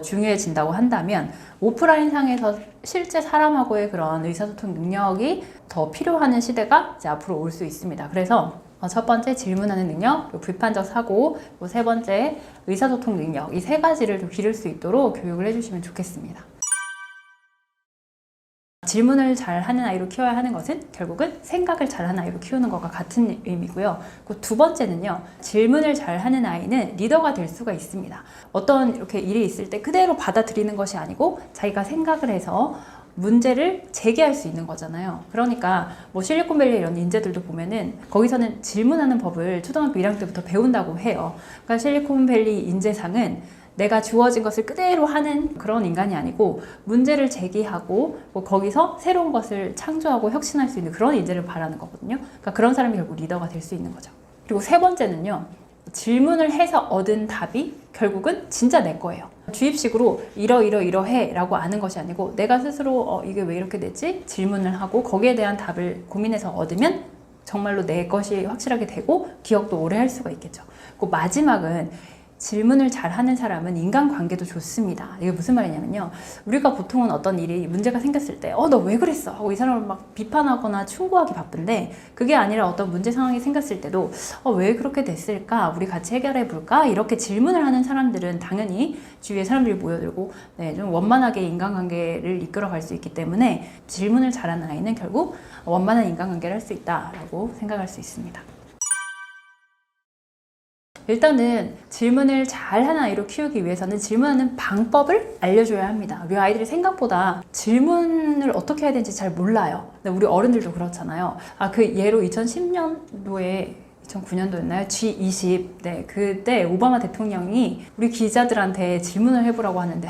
중요해진다고 한다면 오프라인 상에서 실제 사람하고의 그런 의사소통 능력이 더 필요한 시대가 이제 앞으로 올 수 있습니다. 그래서 첫 번째 질문하는 능력, 그리고 비판적 사고, 그리고 세 번째 의사소통 능력, 이 세 가지를 좀 기를 수 있도록 교육을 해주시면 좋겠습니다. 질문을 잘하는 아이로 키워야 하는 것은 결국은 생각을 잘하는 아이로 키우는 것과 같은 의미고요. 그 두 번째는요, 질문을 잘하는 아이는 리더가 될 수가 있습니다. 어떤 이렇게 일이 있을 때 그대로 받아들이는 것이 아니고 자기가 생각을 해서 문제를 제기할 수 있는 거잖아요. 그러니까 뭐 실리콘밸리 이런 인재들도 보면은 거기서는 질문하는 법을 초등학교 1학년 때부터 배운다고 해요. 그러니까 실리콘밸리 인재상은 내가 주어진 것을 그대로 하는 그런 인간이 아니고 문제를 제기하고 뭐 거기서 새로운 것을 창조하고 혁신할 수 있는 그런 인재를 바라는 거거든요. 그러니까 그런 사람이 결국 리더가 될 수 있는 거죠. 그리고 세 번째는요, 질문을 해서 얻은 답이 결국은 진짜 내 거예요. 주입식으로 이러해 라고 아는 것이 아니고 내가 스스로 이게 왜 이렇게 됐지? 질문을 하고 거기에 대한 답을 고민해서 얻으면 정말로 내 것이 확실하게 되고 기억도 오래 할 수가 있겠죠. 그 마지막은 질문을 잘하는 사람은 인간관계도 좋습니다. 이게 무슨 말이냐면요, 우리가 보통은 어떤 일이 문제가 생겼을 때 너 왜 그랬어? 하고 이 사람을 막 비판하거나 충고하기 바쁜데, 그게 아니라 어떤 문제 상황이 생겼을 때도 왜 그렇게 됐을까? 우리 같이 해결해 볼까? 이렇게 질문을 하는 사람들은 당연히 주위에 사람들이 모여들고 좀 원만하게 인간관계를 이끌어갈 수 있기 때문에 질문을 잘하는 아이는 결국 원만한 인간관계를 할 수 있다라고 생각할 수 있습니다. 일단은 질문을 잘하는 아이로 키우기 위해서는 질문하는 방법을 알려줘야 합니다. 우리 아이들이 생각보다 질문을 어떻게 해야 되는지 잘 몰라요. 근데 우리 어른들도 그렇잖아요. 그 예로 2010년도에 2009년도였나요? G20. 네, 그때 오바마 대통령이 우리 기자들한테 질문을 해보라고 하는데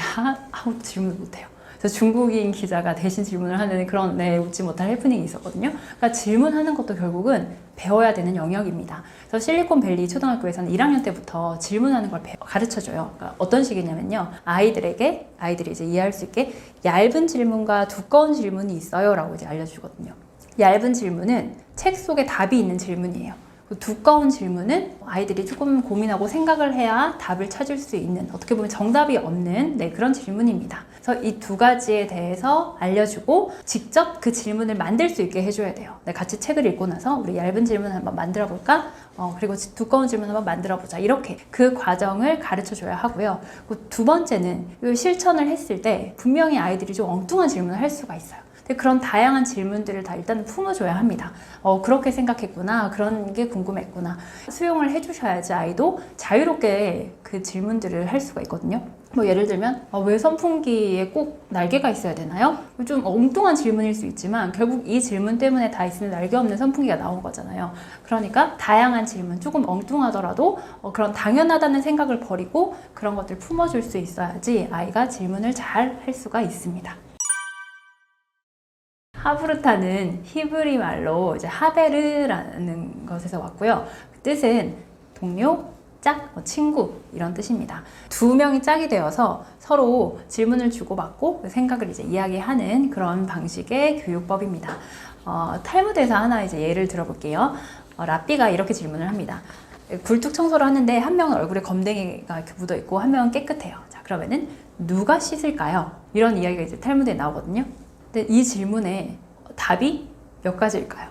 질문 못해요. 그래서 중국인 기자가 대신 질문을 하는 그런 웃지 못할 해프닝이 있었거든요. 그러니까 질문하는 것도 결국은 배워야 되는 영역입니다. 그래서 실리콘밸리 초등학교에서는 1학년 때부터 질문하는 걸 가르쳐줘요. 그러니까 어떤 식이냐면요, 아이들이 이제 이해할 수 있게 얇은 질문과 두꺼운 질문이 있어요 라고 이제 알려주거든요. 얇은 질문은 책 속에 답이 있는 질문이에요. 두꺼운 질문은 아이들이 조금 고민하고 생각을 해야 답을 찾을 수 있는, 어떻게 보면 정답이 없는 그런 질문입니다. 그래서 이 두 가지에 대해서 알려주고 직접 그 질문을 만들 수 있게 해줘야 돼요. 같이 책을 읽고 나서 우리 얇은 질문 한번 만들어 볼까? 그리고 두꺼운 질문 한번 만들어 보자. 이렇게 그 과정을 가르쳐 줘야 하고요. 두 번째는 실천을 했을 때 분명히 아이들이 좀 엉뚱한 질문을 할 수가 있어요. 그런 다양한 질문들을 다 일단 품어줘야 합니다. 그렇게 생각했구나, 그런 게 궁금했구나. 수용을 해주셔야지 아이도 자유롭게 그 질문들을 할 수가 있거든요. 뭐 예를 들면 왜 선풍기에 꼭 날개가 있어야 되나요? 좀 엉뚱한 질문일 수 있지만 결국 이 질문 때문에 다 있으면 날개 없는 선풍기가 나온 거잖아요. 그러니까 다양한 질문, 조금 엉뚱하더라도 그런 당연하다는 생각을 버리고 그런 것들 품어줄 수 있어야지 아이가 질문을 잘 할 수가 있습니다. 하브르타는 히브리 말로 이제 하베르라는 것에서 왔고요. 뜻은 동료, 짝, 친구 이런 뜻입니다. 두 명이 짝이 되어서 서로 질문을 주고받고 생각을 이제 이야기하는 그런 방식의 교육법입니다. 탈무드에서 하나 이제 예를 들어볼게요. 랍비가 이렇게 질문을 합니다. 굴뚝 청소를 하는데 한 명은 얼굴에 검댕이가 이렇게 묻어 있고 한 명은 깨끗해요. 자, 그러면은 누가 씻을까요? 이런 이야기가 이제 탈무드에 나오거든요. 근데 이 질문에 답이 몇 가지일까요?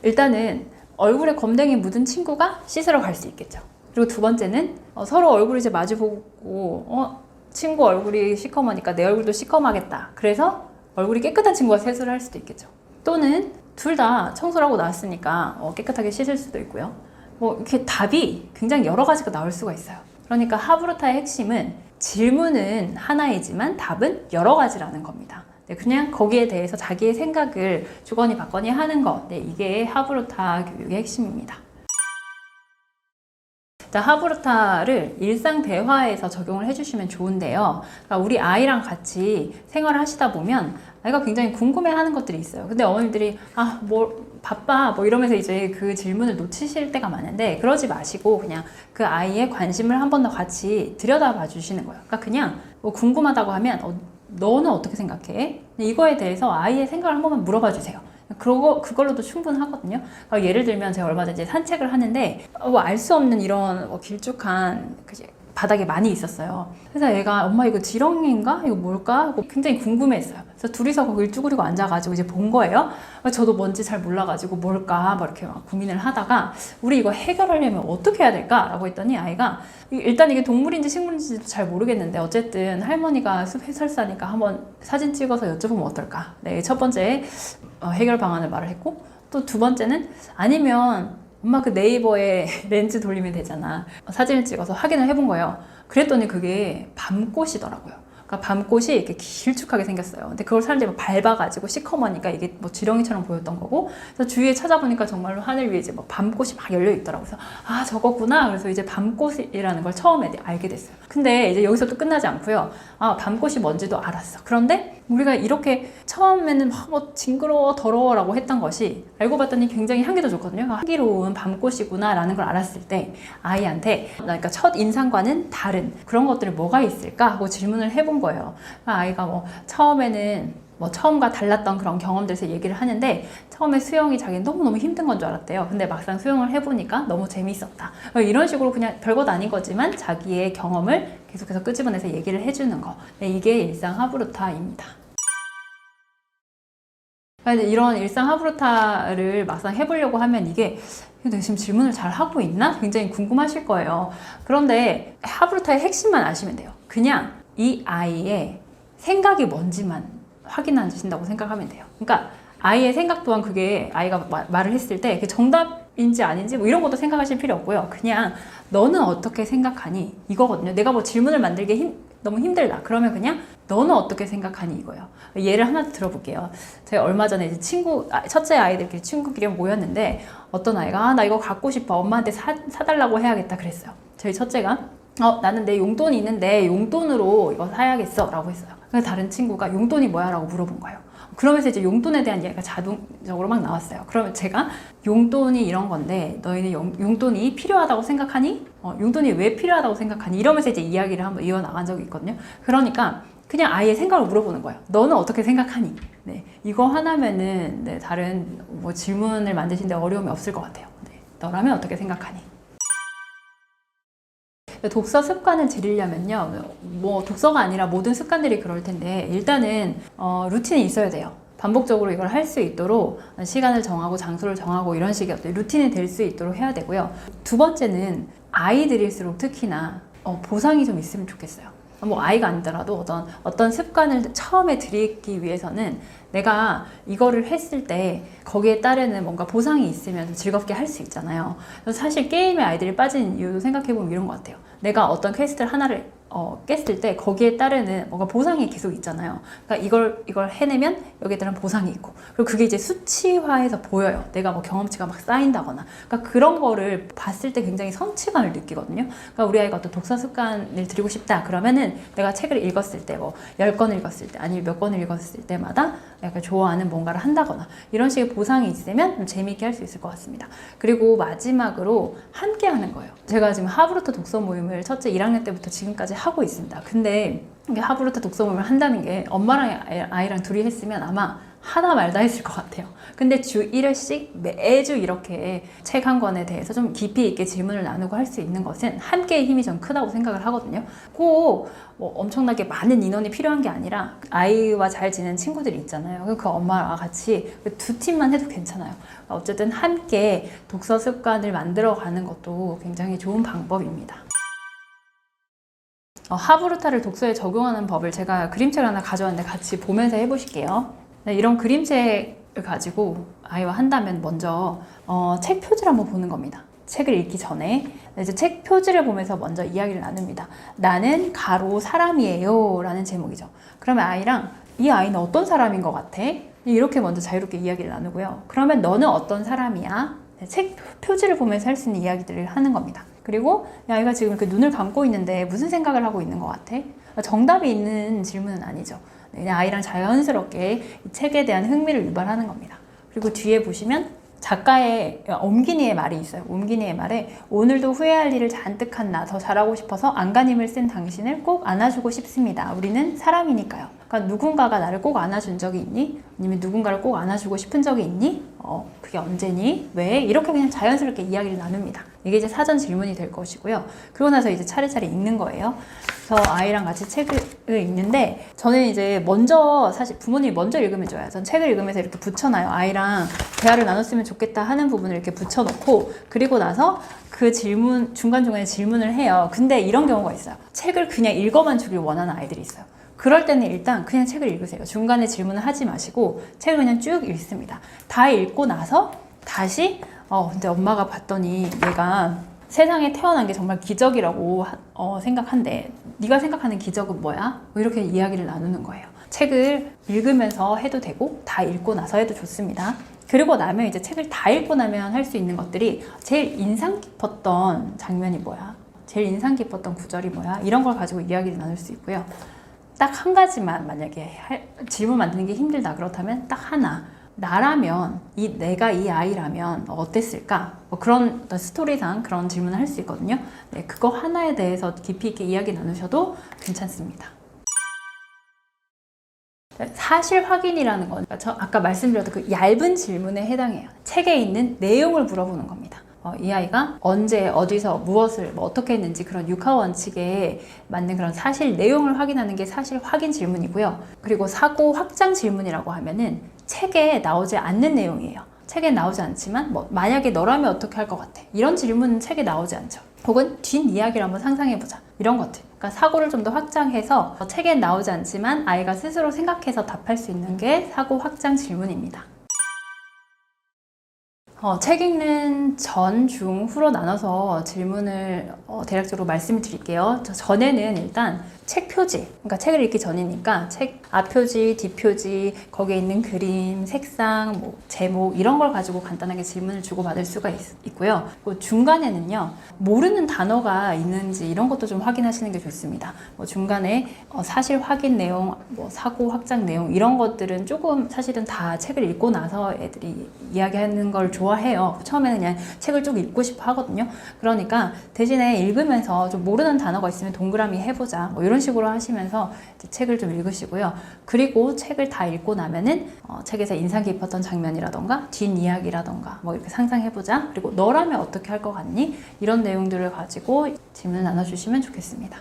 일단은 얼굴에 검댕이 묻은 친구가 씻으러 갈 수 있겠죠. 그리고 두 번째는 서로 얼굴을 이제 마주보고 친구 얼굴이 시커머니까 내 얼굴도 시커머하겠다. 그래서 얼굴이 깨끗한 친구가 세수를 할 수도 있겠죠. 또는 둘 다 청소를 하고 나왔으니까 깨끗하게 씻을 수도 있고요. 이렇게 답이 굉장히 여러 가지가 나올 수가 있어요. 그러니까 하브르타의 핵심은 질문은 하나이지만 답은 여러 가지라는 겁니다. 그냥 거기에 대해서 자기의 생각을 주거니 받거니 하는 것, 이게 하브르타 교육의 핵심입니다. 자, 하브르타를 일상 대화에서 적용을 해주시면 좋은데요. 그러니까 우리 아이랑 같이 생활을 하시다 보면 아이가 굉장히 궁금해하는 것들이 있어요. 근데 어머님들이 바빠 뭐 이러면서 이제 그 질문을 놓치실 때가 많은데, 그러지 마시고 그냥 그 아이의 관심을 한 번 더 같이 들여다봐 주시는 거예요. 그러니까 그냥 뭐 궁금하다고 하면 너는 어떻게 생각해? 이거에 대해서 아이의 생각을 한 번만 물어봐 주세요. 그걸로도 충분하거든요. 그러니까 예를 들면 제가 얼마 전에 산책을 하는데 알 수 없는 이런 길쭉한 바닥에 많이 있었어요. 그래서 얘가 엄마 이거 지렁이인가? 이거 뭘까? 하고 굉장히 궁금해했어요. 그래서 둘이서 거길 쭈그리고 앉아가지고 이제 본 거예요. 저도 뭔지 잘 몰라가지고 뭘까? 막 이렇게 막 고민을 하다가 우리 이거 해결하려면 어떻게 해야 될까? 라고 했더니 아이가 일단 이게 동물인지 식물인지도 잘 모르겠는데 어쨌든 할머니가 숲 해설사니까 한번 사진 찍어서 여쭤보면 어떨까? 네, 첫 번째 해결 방안을 말을 했고, 또 두 번째는 아니면 엄마 그 네이버에 렌즈 돌리면 되잖아. 사진을 찍어서 확인을 해본 거예요. 그랬더니 그게 밤꽃이더라고요. 그러니까 밤꽃이 이렇게 길쭉하게 생겼어요. 근데 그걸 사람들이 막 밟아가지고 시커머니까 이게 뭐 지렁이처럼 보였던 거고, 그래서 주위에 찾아보니까 정말로 하늘 위에 이제 뭐 밤꽃이 막 열려 있더라고요. 그래서 아, 저거구나. 그래서 이제 밤꽃이라는 걸 처음에 알게 됐어요. 근데 이제 여기서 또 끝나지 않고요. 아, 밤꽃이 뭔지도 알았어. 그런데 우리가 이렇게 처음에는 뭐 징그러워 더러워 라고 했던 것이 알고 봤더니 굉장히 향기도 좋거든요. 향기로운 밤꽃이구나 라는 걸 알았을 때 아이한테, 그러니까 첫 인상과는 다른 그런 것들이 뭐가 있을까 하고 질문을 해본 거예요. 아이가 뭐 처음에는 처음과 달랐던 그런 경험들에서 얘기를 하는데, 처음에 수영이 자기는 너무너무 힘든 건 줄 알았대요. 근데 막상 수영을 해보니까 너무 재밌었다. 이런 식으로 그냥 별것 아닌 거지만 자기의 경험을 계속해서 끄집어내서 얘기를 해주는 거. 네, 이게 일상 하브루타입니다. 이런 일상 하브루타를 막상 해보려고 하면 이게 내가 지금 질문을 잘 하고 있나? 굉장히 궁금하실 거예요. 그런데 하브루타의 핵심만 아시면 돼요. 그냥 이 아이의 생각이 뭔지만 확인하신다고 생각하면 돼요. 그러니까 아이의 생각 또한 그게 아이가 말을 했을 때 그게 정답인지 아닌지 뭐 이런 것도 생각하실 필요 없고요. 그냥 너는 어떻게 생각하니? 이거거든요. 내가 뭐 질문을 만들기 너무 힘들다. 그러면 그냥 너는 어떻게 생각하니? 이거예요. 예를 하나 들어볼게요. 제가 얼마 전에 이제 첫째 아이들끼리 친구끼리 모였는데 어떤 아이가 나 이거 갖고 싶어. 엄마한테 사달라고 해야겠다 그랬어요. 저희 첫째가 나는 내 용돈이 있는데 용돈으로 이거 사야겠어 라고 했어요. 그래서 다른 친구가 용돈이 뭐야? 라고 물어본 거예요. 그러면서 이제 용돈에 대한 이야기가 자동적으로 막 나왔어요. 그러면 제가 용돈이 이런 건데 너희는 용돈이 필요하다고 생각하니? 용돈이 왜 필요하다고 생각하니? 이러면서 이제 이야기를 한번 이어나간 적이 있거든요. 그러니까 그냥 아이의 생각을 물어보는 거예요. 너는 어떻게 생각하니? 네, 이거 하나면은 네, 다른 뭐 질문을 만드시는데 어려움이 없을 것 같아요. 네, 너라면 어떻게 생각하니? 독서 습관을 들이려면요, 뭐 독서가 아니라 모든 습관들이 그럴 텐데 일단은 루틴이 있어야 돼요. 반복적으로 이걸 할 수 있도록 시간을 정하고 장소를 정하고 이런 식의 루틴이 될 수 있도록 해야 되고요. 두 번째는 아이들일수록 특히나 보상이 좀 있으면 좋겠어요. 뭐 아이가 아니더라도 어떤 습관을 처음에 들이기 위해서는 내가 이거를 했을 때 거기에 따르는 뭔가 보상이 있으면 즐겁게 할 수 있잖아요. 그래서 사실 게임에 아이들이 빠진 이유도 생각해보면 이런 것 같아요. 내가 어떤 퀘스트를 하나를 깼을 때 거기에 따르는 뭔가 보상이 계속 있잖아요. 그러니까 이걸 해내면 여기에 따른 보상이 있고, 그리고 그게 이제 수치화해서 보여요. 내가 뭐 경험치가 막 쌓인다거나. 그러니까 그런 거를 봤을 때 굉장히 성취감을 느끼거든요. 그러니까 우리 아이가 어떤 독서 습관을 들이고 싶다 그러면은 내가 책을 읽었을 때 뭐 10권 읽었을 때 아니면 몇 권을 읽었을 때마다 약간 좋아하는 뭔가를 한다거나 이런 식의 보상이 있으면 좀 재미있게 할 수 있을 것 같습니다. 그리고 마지막으로 함께 하는 거예요. 제가 지금 하브루타 독서 모임을 첫째 1학년 때부터 지금까지 하고 있습니다. 근데 하브루타 독서 모임을 한다는 게 엄마랑 아이랑 둘이 했으면 아마 하다 말다 했을 것 같아요. 근데 주 1회씩 매주 이렇게 책 한 권에 대해서 좀 깊이 있게 질문을 나누고 할 수 있는 것은 함께의 힘이 좀 크다고 생각을 하거든요. 꼭 뭐 엄청나게 많은 인원이 필요한 게 아니라 아이와 잘 지내는 친구들이 있잖아요. 그 엄마와 같이 두 팀만 해도 괜찮아요. 어쨌든 함께 독서 습관을 만들어가는 것도 굉장히 좋은 방법입니다. 하브루타를 독서에 적용하는 법을 제가 그림책을 하나 가져왔는데 같이 보면서 해보실게요. 네, 이런 그림책을 가지고 아이와 한다면 먼저 책 표지를 한번 보는 겁니다. 책을 읽기 전에 이제 책 표지를 보면서 먼저 이야기를 나눕니다. 나는 가로 사람이에요 라는 제목이죠. 그러면 아이랑 이 아이는 어떤 사람인 것 같아? 이렇게 먼저 자유롭게 이야기를 나누고요. 그러면 너는 어떤 사람이야? 책 표지를 보면서 할 수 있는 이야기들을 하는 겁니다. 그리고 아이가 지금 이렇게 눈을 감고 있는데 무슨 생각을 하고 있는 것 같아? 정답이 있는 질문은 아니죠. 그냥 아이랑 자연스럽게 이 책에 대한 흥미를 유발하는 겁니다. 그리고 뒤에 보시면 작가의 옴기니의 말이 있어요. 옴기니의 말에 오늘도 후회할 일을 잔뜩 한 나 더 잘하고 싶어서 안간힘을 쓴 당신을 꼭 안아주고 싶습니다. 우리는 사람이니까요. 그러니까 누군가가 나를 꼭 안아준 적이 있니? 아니면 누군가를 꼭 안아주고 싶은 적이 있니? 그게 언제니? 왜? 이렇게 그냥 자연스럽게 이야기를 나눕니다. 이게 이제 사전 질문이 될 것이고요. 그러고 나서 이제 차례차례 읽는 거예요. 그래서 아이랑 같이 책을 읽는데 저는 이제 먼저 사실 부모님이 먼저 읽으면 좋아요. 전 책을 읽으면서 이렇게 붙여놔요. 아이랑 대화를 나눴으면 좋겠다 하는 부분을 이렇게 붙여놓고 그리고 나서 그 질문 중간중간에 질문을 해요. 근데 이런 경우가 있어요. 책을 그냥 읽어만 주길 원하는 아이들이 있어요. 그럴 때는 일단 그냥 책을 읽으세요. 중간에 질문을 하지 마시고 책을 그냥 쭉 읽습니다. 다 읽고 나서 다시 근데 엄마가 봤더니 얘가 세상에 태어난 게 정말 기적이라고 생각한대. 네가 생각하는 기적은 뭐야? 뭐 이렇게 이야기를 나누는 거예요. 책을 읽으면서 해도 되고 다 읽고 나서 해도 좋습니다. 그리고 나면 이제 책을 다 읽고 나면 할 수 있는 것들이 제일 인상 깊었던 장면이 뭐야? 제일 인상 깊었던 구절이 뭐야? 이런 걸 가지고 이야기를 나눌 수 있고요. 딱 한 가지만 만약에 질문 만드는 게 힘들다 그렇다면 딱 하나. 나라면 내가 이 아이라면 어땠을까? 뭐 그런 어떤 스토리상 그런 질문을 할 수 있거든요. 네, 그거 하나에 대해서 깊이 있게 이야기 나누셔도 괜찮습니다. 사실 확인이라는 건 저 아까 말씀드렸던 그 얇은 질문에 해당해요. 책에 있는 내용을 물어보는 겁니다. 이 아이가 언제 어디서 무엇을 어떻게 했는지 그런 육하 원칙에 맞는 그런 사실 내용을 확인하는 게 사실 확인 질문이고요. 그리고 사고 확장 질문이라고 하면은 책에 나오지 않는 내용이에요. 책에 나오지 않지만 만약에 너라면 어떻게 할 것 같아? 이런 질문은 책에 나오지 않죠. 혹은 뒷이야기를 한번 상상해보자. 이런 것들. 그러니까 사고를 좀 더 확장해서 책에 나오지 않지만 아이가 스스로 생각해서 답할 수 있는 게 사고 확장 질문입니다. 책 읽는 전, 중, 후로 나눠서 질문을 대략적으로 말씀을 드릴게요. 전에는 일단 책 표지, 그러니까 책을 읽기 전이니까 책 앞표지, 뒷표지, 거기에 있는 그림, 색상, 제목 이런 걸 가지고 간단하게 질문을 주고받을 수가 있고요. 중간에는요, 모르는 단어가 있는지 이런 것도 좀 확인하시는 게 좋습니다. 중간에 사실 확인 내용, 사고 확장 내용 이런 것들은 조금 사실은 다 책을 읽고 나서 애들이 이야기하는 걸 좋아해요. 처음에는 그냥 책을 쭉 읽고 싶어 하거든요. 그러니까 대신에 읽으면서 좀 모르는 단어가 있으면 동그라미 해보자. 이런 식으로 하시면서 책을 좀 읽으시고요. 그리고 책을 다 읽고 나면은 책에서 인상 깊었던 장면이라던가 뒷이야기라던가 이렇게 상상해보자. 그리고 너라면 어떻게 할 것 같니? 이런 내용들을 가지고 질문을 나눠주시면 좋겠습니다.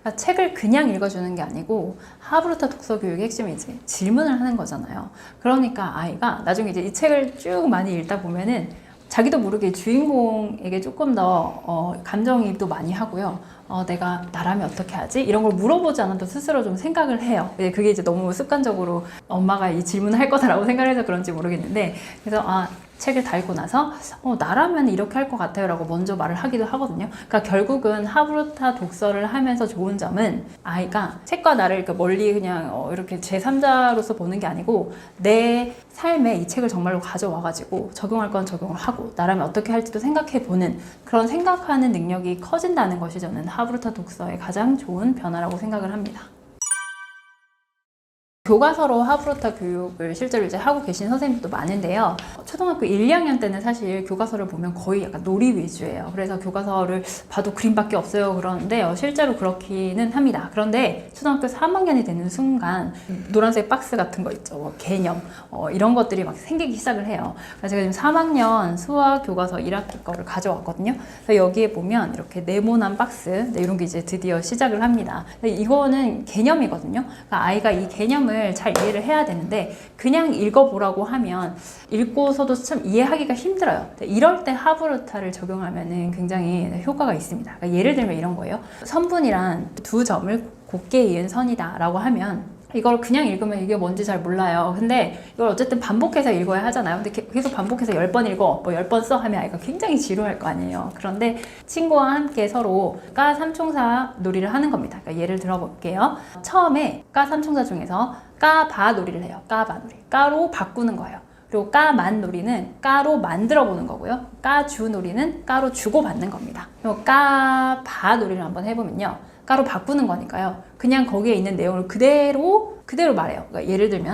그러니까 책을 그냥 읽어주는 게 아니고 하브루타 독서 교육의 핵심이 이제 질문을 하는 거잖아요. 그러니까 아이가 나중에 이제 이 책을 쭉 많이 읽다 보면은 자기도 모르게 주인공에게 조금 더 감정이입도 많이 하고요. 내가 나라면 어떻게 하지? 이런 걸 물어보지 않아도 스스로 좀 생각을 해요. 그게 이제 너무 습관적으로 엄마가 이 질문을 할 거다라고 생각을 해서 그런지 모르겠는데 그래서 책을 다 읽고 나서 나라면 이렇게 할 것 같아요 라고 먼저 말을 하기도 하거든요. 그러니까 결국은 하브루타 독서를 하면서 좋은 점은 아이가 책과 나를 이렇게 멀리 그냥 이렇게 제3자로서 보는 게 아니고 내 삶에 이 책을 정말로 가져와가지고 적용할 건 적용을 하고 나라면 어떻게 할지도 생각해보는 그런 생각하는 능력이 커진다는 것이 저는 하브루타 독서의 가장 좋은 변화라고 생각을 합니다. 교과서로 하브루타 교육을 실제로 이제 하고 계신 선생님도 많은데요. 초등학교 1, 2학년 때는 사실 교과서를 보면 거의 약간 놀이 위주예요. 그래서 교과서를 봐도 그림밖에 없어요. 그러는데 실제로 그렇기는 합니다. 그런데 초등학교 3학년이 되는 순간 노란색 박스 같은 거 있죠. 개념 이런 것들이 막 생기기 시작을 해요. 그래서 제가 지금 3학년 수학 교과서 1학기 거를 가져왔거든요. 그래서 여기에 보면 이렇게 네모난 박스 이런 게 이제 드디어 시작을 합니다. 이거는 개념이거든요. 그러니까 아이가 이 개념을 잘 이해를 해야 되는데 그냥 읽어보라고 하면 읽고서도 참 이해하기가 힘들어요. 이럴 때 하브루타를 적용하면 굉장히 효과가 있습니다. 그러니까 예를 들면 이런 거예요. 선분이란 두 점을 곱게 이은 선이다 라고 하면 이걸 그냥 읽으면 이게 뭔지 잘 몰라요. 근데 이걸 어쨌든 반복해서 읽어야 하잖아요. 근데 계속 반복해서 10번 읽어, 10번 써 하면 아이가 굉장히 지루할 거 아니에요. 그런데 친구와 함께 서로 까 삼총사 놀이를 하는 겁니다. 그러니까 예를 들어볼게요. 처음에 까 삼총사 중에서 까바 놀이를 해요. 까바 놀이. 까로 바꾸는 거예요. 그리고 까만 놀이는 까로 만들어 보는 거고요. 까주 놀이는 까로 주고 받는 겁니다. 그리고 까바 놀이를 한번 해보면요. 까로 바꾸는 거니까요. 그냥 거기에 있는 내용을 그대로 말해요. 그러니까 예를 들면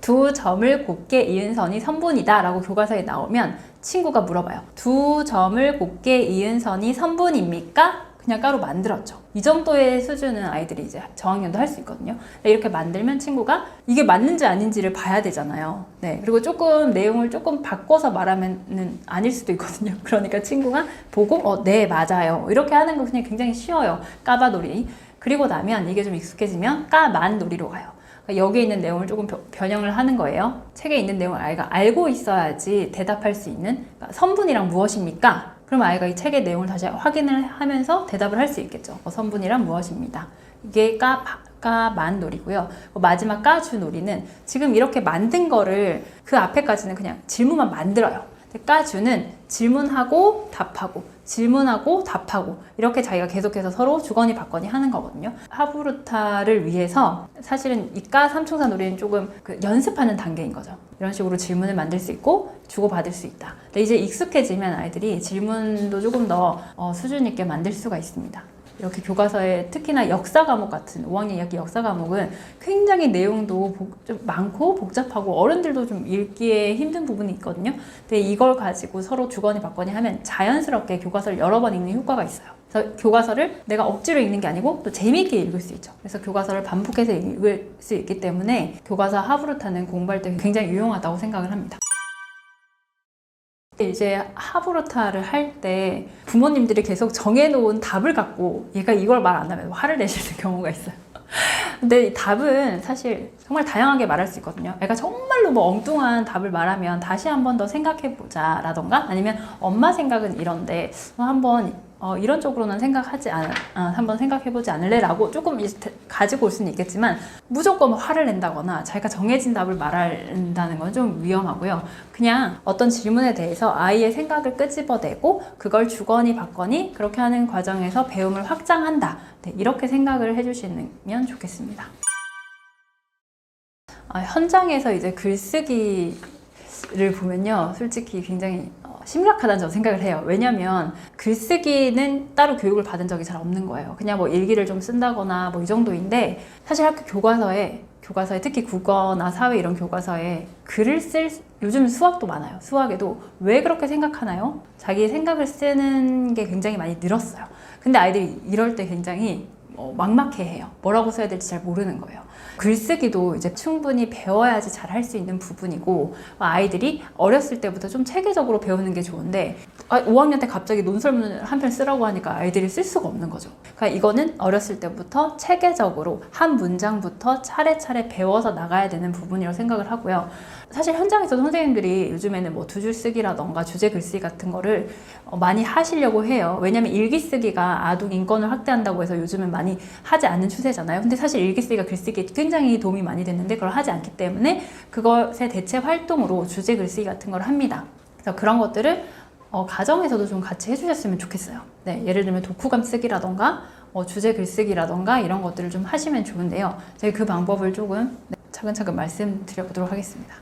두 점을 곱게 이은 선이 선분이다 라고 교과서에 나오면 친구가 물어봐요. 두 점을 곱게 이은 선이 선분입니까? 그냥 가로 만들었죠. 이 정도의 수준은 아이들이 이제 저학년도 할 수 있거든요. 이렇게 만들면 친구가 이게 맞는지 아닌지를 봐야 되잖아요. 네. 그리고 조금 내용을 조금 바꿔서 말하면은 아닐 수도 있거든요. 그러니까 친구가 보고 네 맞아요. 이렇게 하는 거 그냥 굉장히 쉬워요. 까바놀이. 그리고 나면 이게 좀 익숙해지면 까만놀이로 가요. 여기 있는 내용을 조금 변형을 하는 거예요. 책에 있는 내용을 아이가 알고 있어야지 대답할 수 있는, 그러니까 선분이란 무엇입니까? 그럼 아이가 이 책의 내용을 다시 확인을 하면서 대답을 할 수 있겠죠. 선분이란 무엇입니다. 이게 까만놀이고요. 마지막 까주놀이는 지금 이렇게 만든 거를 그 앞에까지는 그냥 질문만 만들어요. 까주는 질문하고 답하고 질문하고 답하고 이렇게 자기가 계속해서 서로 주거니 받거니 하는 거거든요. 하부루타를 위해서 사실은 이 까 삼총사 놀이는 조금 연습하는 단계인 거죠. 이런 식으로 질문을 만들 수 있고 주고받을 수 있다. 근데 이제 익숙해지면 아이들이 질문도 조금 더 수준 있게 만들 수가 있습니다. 이렇게 교과서에 특히나 역사 과목 같은 5학년 2학기 역사 과목은 굉장히 내용도 좀 많고 복잡하고 어른들도 좀 읽기에 힘든 부분이 있거든요. 근데 이걸 가지고 서로 주거니 받거니 하면 자연스럽게 교과서를 여러 번 읽는 효과가 있어요. 그래서 교과서를 내가 억지로 읽는 게 아니고 또 재미있게 읽을 수 있죠. 그래서 교과서를 반복해서 읽을 수 있기 때문에 교과서 하부루타는 공부할 때 굉장히 유용하다고 생각을 합니다. 이제 하부루타를 할 때 부모님들이 계속 정해놓은 답을 갖고 얘가 이걸 말 안 하면 화를 내시는 경우가 있어요. 근데 이 답은 사실 정말 다양하게 말할 수 있거든요. 애가 정말로 뭐 엉뚱한 답을 말하면 다시 한 번 더 생각해보자 라던가 아니면 엄마 생각은 이런데 한번 이런 쪽으로는 한번 생각해보지 않을래? 라고 조금 가지고 올 수는 있겠지만 무조건 화를 낸다거나 자기가 정해진 답을 말한다는 건 좀 위험하고요. 그냥 어떤 질문에 대해서 아이의 생각을 끄집어내고 그걸 주거니 받거니 그렇게 하는 과정에서 배움을 확장한다. 네, 이렇게 생각을 해주시면 좋겠습니다. 현장에서 이제 글쓰기를 보면요. 솔직히 굉장히 심각하다는 저는 생각을 해요. 왜냐면 글쓰기는 따로 교육을 받은 적이 잘 없는 거예요. 그냥 뭐 일기를 좀 쓴다거나 뭐 이 정도인데 사실 학교 교과서에 특히 국어나 사회 이런 교과서에 글을 요즘 수학도 많아요. 수학에도 왜 그렇게 생각하나요? 자기 생각을 쓰는 게 굉장히 많이 늘었어요. 근데 아이들이 이럴 때 굉장히 막막해해요. 뭐라고 써야 될지 잘 모르는 거예요. 글쓰기도 이제 충분히 배워야지 잘 할 수 있는 부분이고 아이들이 어렸을 때부터 좀 체계적으로 배우는 게 좋은데 5학년 때 갑자기 논설문을 한 편 쓰라고 하니까 아이들이 쓸 수가 없는 거죠. 그러니까 이거는 어렸을 때부터 체계적으로 한 문장부터 차례차례 배워서 나가야 되는 부분이라고 생각을 하고요. 사실 현장에서 선생님들이 요즘에는 뭐 두 줄 쓰기라던가 주제 글쓰기 같은 거를 많이 하시려고 해요. 왜냐면 일기 쓰기가 아동 인권을 확대한다고 해서 요즘은 많이 하지 않는 추세잖아요. 근데 사실 일기 쓰기가 글쓰기에 굉장히 도움이 많이 됐는데 그걸 하지 않기 때문에 그것의 대체 활동으로 주제 글쓰기 같은 걸 합니다. 그래서 그런 것들을 가정에서도 좀 같이 해주셨으면 좋겠어요. 네, 예를 들면 독후감 쓰기라던가 주제 글쓰기라던가 이런 것들을 좀 하시면 좋은데요. 제가 그 방법을 조금 차근차근 말씀드려보도록 하겠습니다.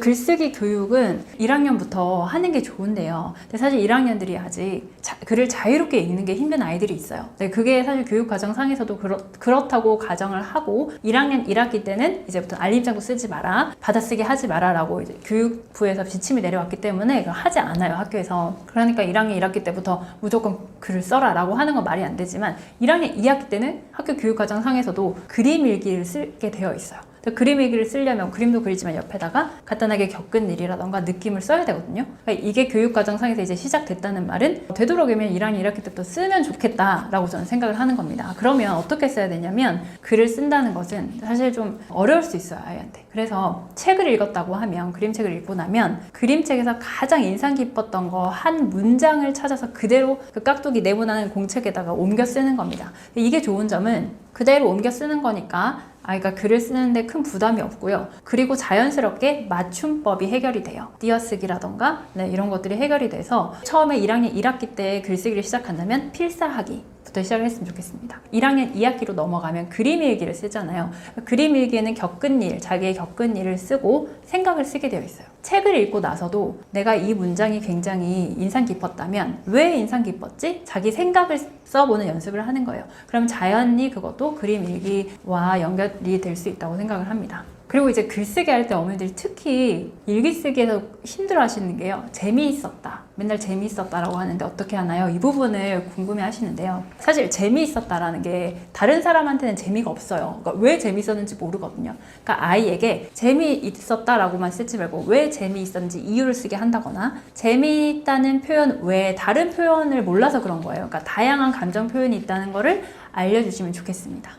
글쓰기 교육은 1학년부터 하는 게 좋은데요. 근데 사실 1학년들이 아직 글을 자유롭게 읽는 게 힘든 아이들이 있어요. 그게 사실 교육과정상에서도 그렇다고 가정을 하고 1학년 1학기 때는 이제부터 알림장구 쓰지 마라, 받아쓰기 하지 마라 라고 이제 교육부에서 지침이 내려왔기 때문에 그걸 하지 않아요, 학교에서. 그러니까 1학년 1학기 때부터 무조건 글을 써라 라고 하는 건 말이 안 되지만 1학년 2학기 때는 학교 교육과정상에서도 그림 일기를 쓰게 되어 있어요. 그림 일기를 쓰려면 그림도 그리지만 옆에다가 간단하게 겪은 일이라던가 느낌을 써야 되거든요. 그러니까 이게 교육과정상에서 이제 시작됐다는 말은 되도록이면 1학년 1학기 때부터 쓰면 좋겠다라고 저는 생각을 하는 겁니다. 그러면 어떻게 써야 되냐면 글을 쓴다는 것은 사실 좀 어려울 수 있어요, 아이한테. 그래서 책을 읽었다고 하면 그림책을 읽고 나면 그림책에서 가장 인상 깊었던 거 한 문장을 찾아서 그대로 그 깍두기 네모나는 공책에다가 옮겨 쓰는 겁니다. 이게 좋은 점은 그대로 옮겨 쓰는 거니까 아이가 글을 쓰는데 큰 부담이 없고요. 그리고 자연스럽게 맞춤법이 해결이 돼요. 띄어쓰기라던가 이런 것들이 해결이 돼서 처음에 1학년 1학기 때 글쓰기를 시작한다면 필사하기부터 시작을 했으면 좋겠습니다. 1학년 2학기로 넘어가면 그림 일기를 쓰잖아요. 그림 일기에는 겪은 일, 자기의 겪은 일을 쓰고 생각을 쓰게 되어 있어요. 책을 읽고 나서도 내가 이 문장이 굉장히 인상 깊었다면 왜 인상 깊었지? 자기 생각을 써보는 연습을 하는 거예요. 그럼 자연히 그것도 그림 일기와 연결이 될 수 있다고 생각을 합니다. 그리고 이제 글쓰기 할 때 어머니들이 특히 일기 쓰기에서 힘들어 하시는 게요. 재미있었다. 맨날 재미있었다라고 하는데 어떻게 하나요? 이 부분을 궁금해 하시는데요. 사실 재미있었다라는 게 다른 사람한테는 재미가 없어요. 그러니까 왜 재미있었는지 모르거든요. 그러니까 아이에게 재미있었다라고만 쓰지 말고 왜 재미있었는지 이유를 쓰게 한다거나 재미있다는 표현 외에 다른 표현을 몰라서 그런 거예요. 그러니까 다양한 감정 표현이 있다는 거를 알려주시면 좋겠습니다.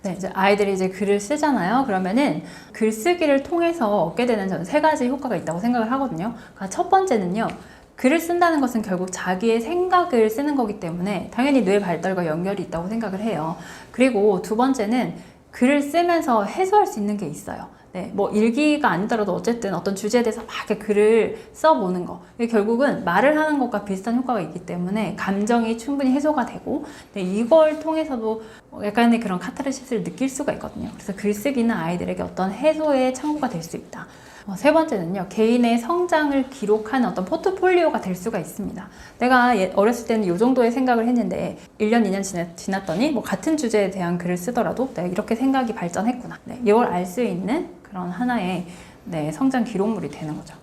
네, 이제 아이들이 이제 글을 쓰잖아요. 그러면은 글쓰기를 통해서 얻게 되는 저는 3가지 효과가 있다고 생각을 하거든요. 그러니까 첫 번째는요. 글을 쓴다는 것은 결국 자기의 생각을 쓰는 거기 때문에 당연히 뇌 발달과 연결이 있다고 생각을 해요. 그리고 두 번째는 글을 쓰면서 해소할 수 있는 게 있어요. 네, 뭐 일기가 아니더라도 어쨌든 어떤 주제에 대해서 막 이렇게 글을 써보는 거. 이게 결국은 말을 하는 것과 비슷한 효과가 있기 때문에 감정이 충분히 해소가 되고, 네, 이걸 통해서도 약간의 그런 카타르시스를 느낄 수가 있거든요. 그래서 글쓰기는 아이들에게 어떤 해소의 창구가 될 수 있다. 세 번째는요, 개인의 성장을 기록하는 어떤 포트폴리오가 될 수가 있습니다. 내가 어렸을 때는 이 정도의 생각을 했는데 1년, 2년 지났더니 뭐 같은 주제에 대한 글을 쓰더라도 내가 이렇게 생각이 발전했구나. 네, 이걸 알 수 있는 그런 하나의 성장 기록물이 되는 거죠.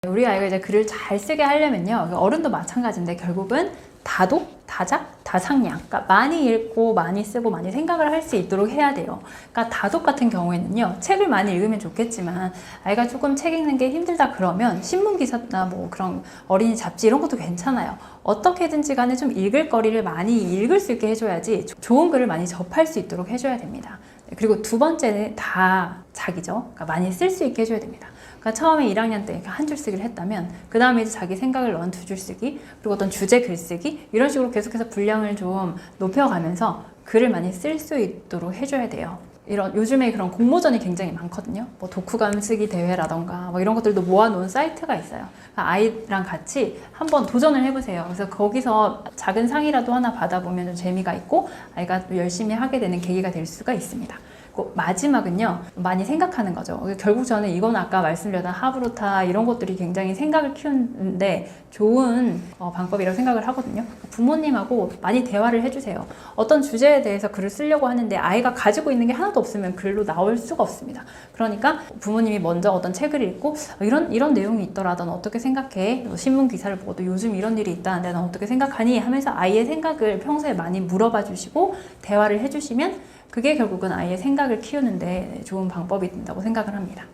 우리 아이가 이제 글을 잘 쓰게 하려면요, 어른도 마찬가지인데 결국은 다독, 다작, 다상량. 그러니까 많이 읽고 많이 쓰고 많이 생각을 할 수 있도록 해야 돼요. 그러니까 다독 같은 경우에는요, 책을 많이 읽으면 좋겠지만 아이가 조금 책 읽는 게 힘들다 그러면 신문 기사나 뭐 그런 어린이 잡지 이런 것도 괜찮아요. 어떻게든지 간에 좀 읽을 거리를 많이 읽을 수 있게 해줘야지 좋은 글을 많이 접할 수 있도록 해줘야 됩니다. 그리고 두 번째는 다작이죠. 그러니까 많이 쓸 수 있게 해줘야 됩니다. 그러니까 처음에 1학년 때 한 줄 쓰기를 했다면 그 다음에 이제 자기 생각을 넣은 2줄 쓰기, 그리고 어떤 주제 글쓰기 이런 식으로 계속해서 분량을 좀 높여가면서 글을 많이 쓸 수 있도록 해줘야 돼요. 요즘에 그런 공모전이 굉장히 많거든요. 뭐 독후감 쓰기 대회라던가 뭐 이런 것들도 모아놓은 사이트가 있어요. 그러니까 아이랑 같이 한번 도전을 해보세요. 그래서 거기서 작은 상이라도 하나 받아보면 좀 재미가 있고 아이가 또 열심히 하게 되는 계기가 될 수가 있습니다. 마지막은요, 많이 생각하는 거죠. 결국 저는 이건 아까 말씀드렸던 하브루타 이런 것들이 굉장히 생각을 키우는데 좋은 방법이라고 생각을 하거든요. 부모님하고 많이 대화를 해주세요. 어떤 주제에 대해서 글을 쓰려고 하는데 아이가 가지고 있는 게 하나도 없으면 글로 나올 수가 없습니다. 그러니까 부모님이 먼저 어떤 책을 읽고 이런 내용이 있더라, 넌 어떻게 생각해? 신문 기사를 보고도 요즘 이런 일이 있다는데 넌 어떻게 생각하니? 하면서 아이의 생각을 평소에 많이 물어봐 주시고 대화를 해주시면 그게 결국은 아이의 생각을 키우는데 좋은 방법이 된다고 생각을 합니다.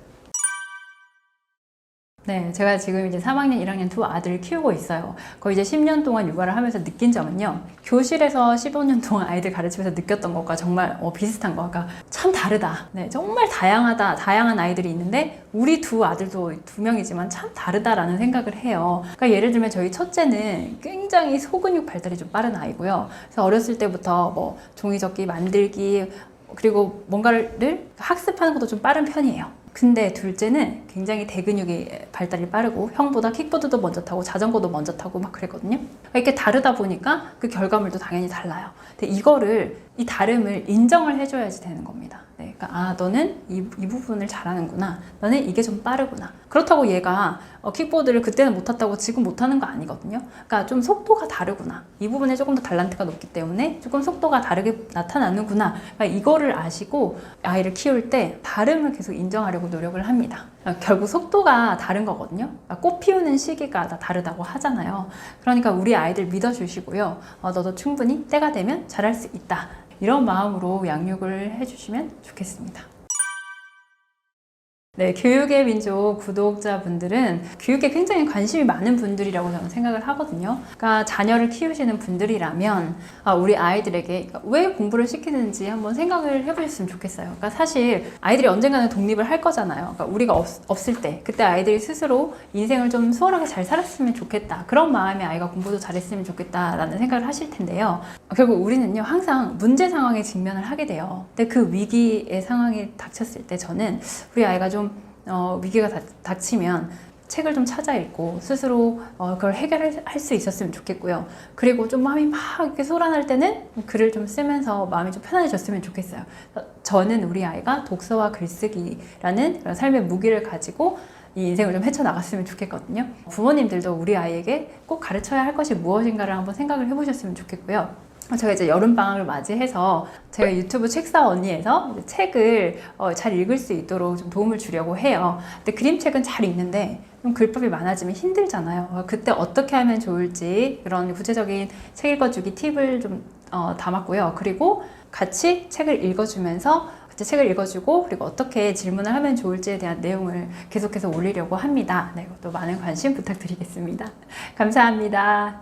네, 제가 지금 이제 3학년, 1학년 두 아들을 키우고 있어요. 거의 이제 10년 동안 육아를 하면서 느낀 점은요, 교실에서 15년 동안 아이들 가르치면서 느꼈던 것과 정말 비슷한 거. 그러니까 참 다르다. 네, 정말 다양한 아이들이 있는데 우리 두 아들도 2명이지만 참 다르다라는 생각을 해요. 그러니까 예를 들면 저희 첫째는 굉장히 소근육 발달이 좀 빠른 아이고요. 그래서 어렸을 때부터 뭐 종이접기 만들기 그리고 뭔가를 학습하는 것도 좀 빠른 편이에요. 근데 둘째는 굉장히 대근육이 발달이 빠르고 형보다 킥보드도 먼저 타고 자전거도 먼저 타고 막 그랬거든요. 이렇게 다르다 보니까 그 결과물도 당연히 달라요. 근데 이 다름을 인정을 해줘야지 되는 겁니다. 네, 그러니까 너는 이 부분을 잘하는구나. 너는 이게 좀 빠르구나. 그렇다고 얘가 킥보드를 그때는 못 탔다고 지금 못 타는 거 아니거든요. 그러니까 좀 속도가 다르구나. 이 부분에 조금 더 달란트가 높기 때문에 조금 속도가 다르게 나타나는구나. 그러니까 이거를 아시고 아이를 키울 때 다름을 계속 인정하려고 노력을 합니다. 그러니까 결국 속도가 다른 거거든요. 그러니까 꽃 피우는 시기가 다 다르다고 하잖아요. 그러니까 우리 아이들 믿어주시고요. 너도 충분히 때가 되면 잘할 수 있다. 이런 마음으로 양육을 해주시면 좋겠습니다. 네, 교육의 민족 구독자분들은 교육에 굉장히 관심이 많은 분들이라고 저는 생각을 하거든요. 그러니까 자녀를 키우시는 분들이라면 우리 아이들에게 왜 공부를 시키는지 한번 생각을 해보셨으면 좋겠어요. 그러니까 사실 아이들이 언젠가는 독립을 할 거잖아요. 그러니까 우리가 없을 때 그때 아이들이 스스로 인생을 좀 수월하게 잘 살았으면 좋겠다. 그런 마음에 아이가 공부도 잘했으면 좋겠다라는 생각을 하실 텐데요. 결국 우리는요, 항상 문제 상황에 직면을 하게 돼요. 근데 그 위기의 상황이 닥쳤을 때 저는 우리 아이가 좀 위기가 닥치면 책을 좀 찾아 읽고 스스로 그걸 해결할 수 있었으면 좋겠고요. 그리고 좀 마음이 막 이렇게 소란할 때는 글을 좀 쓰면서 마음이 좀 편안해졌으면 좋겠어요. 저는 우리 아이가 독서와 글쓰기라는 그런 삶의 무기를 가지고 이 인생을 좀 헤쳐나갔으면 좋겠거든요. 부모님들도 우리 아이에게 꼭 가르쳐야 할 것이 무엇인가를 한번 생각을 해보셨으면 좋겠고요. 제가 이제 여름방학을 맞이해서 제가 유튜브 책사 언니에서 이제 책을 잘 읽을 수 있도록 좀 도움을 주려고 해요. 근데 그림책은 잘 읽는데 좀 글법이 많아지면 힘들잖아요. 그때 어떻게 하면 좋을지 그런 구체적인 책 읽어주기 팁을 좀 담았고요. 그리고 같이 책을 읽어주면서 같이 책을 읽어주고 그리고 어떻게 질문을 하면 좋을지에 대한 내용을 계속해서 올리려고 합니다. 네, 이것도 많은 관심 부탁드리겠습니다. 감사합니다.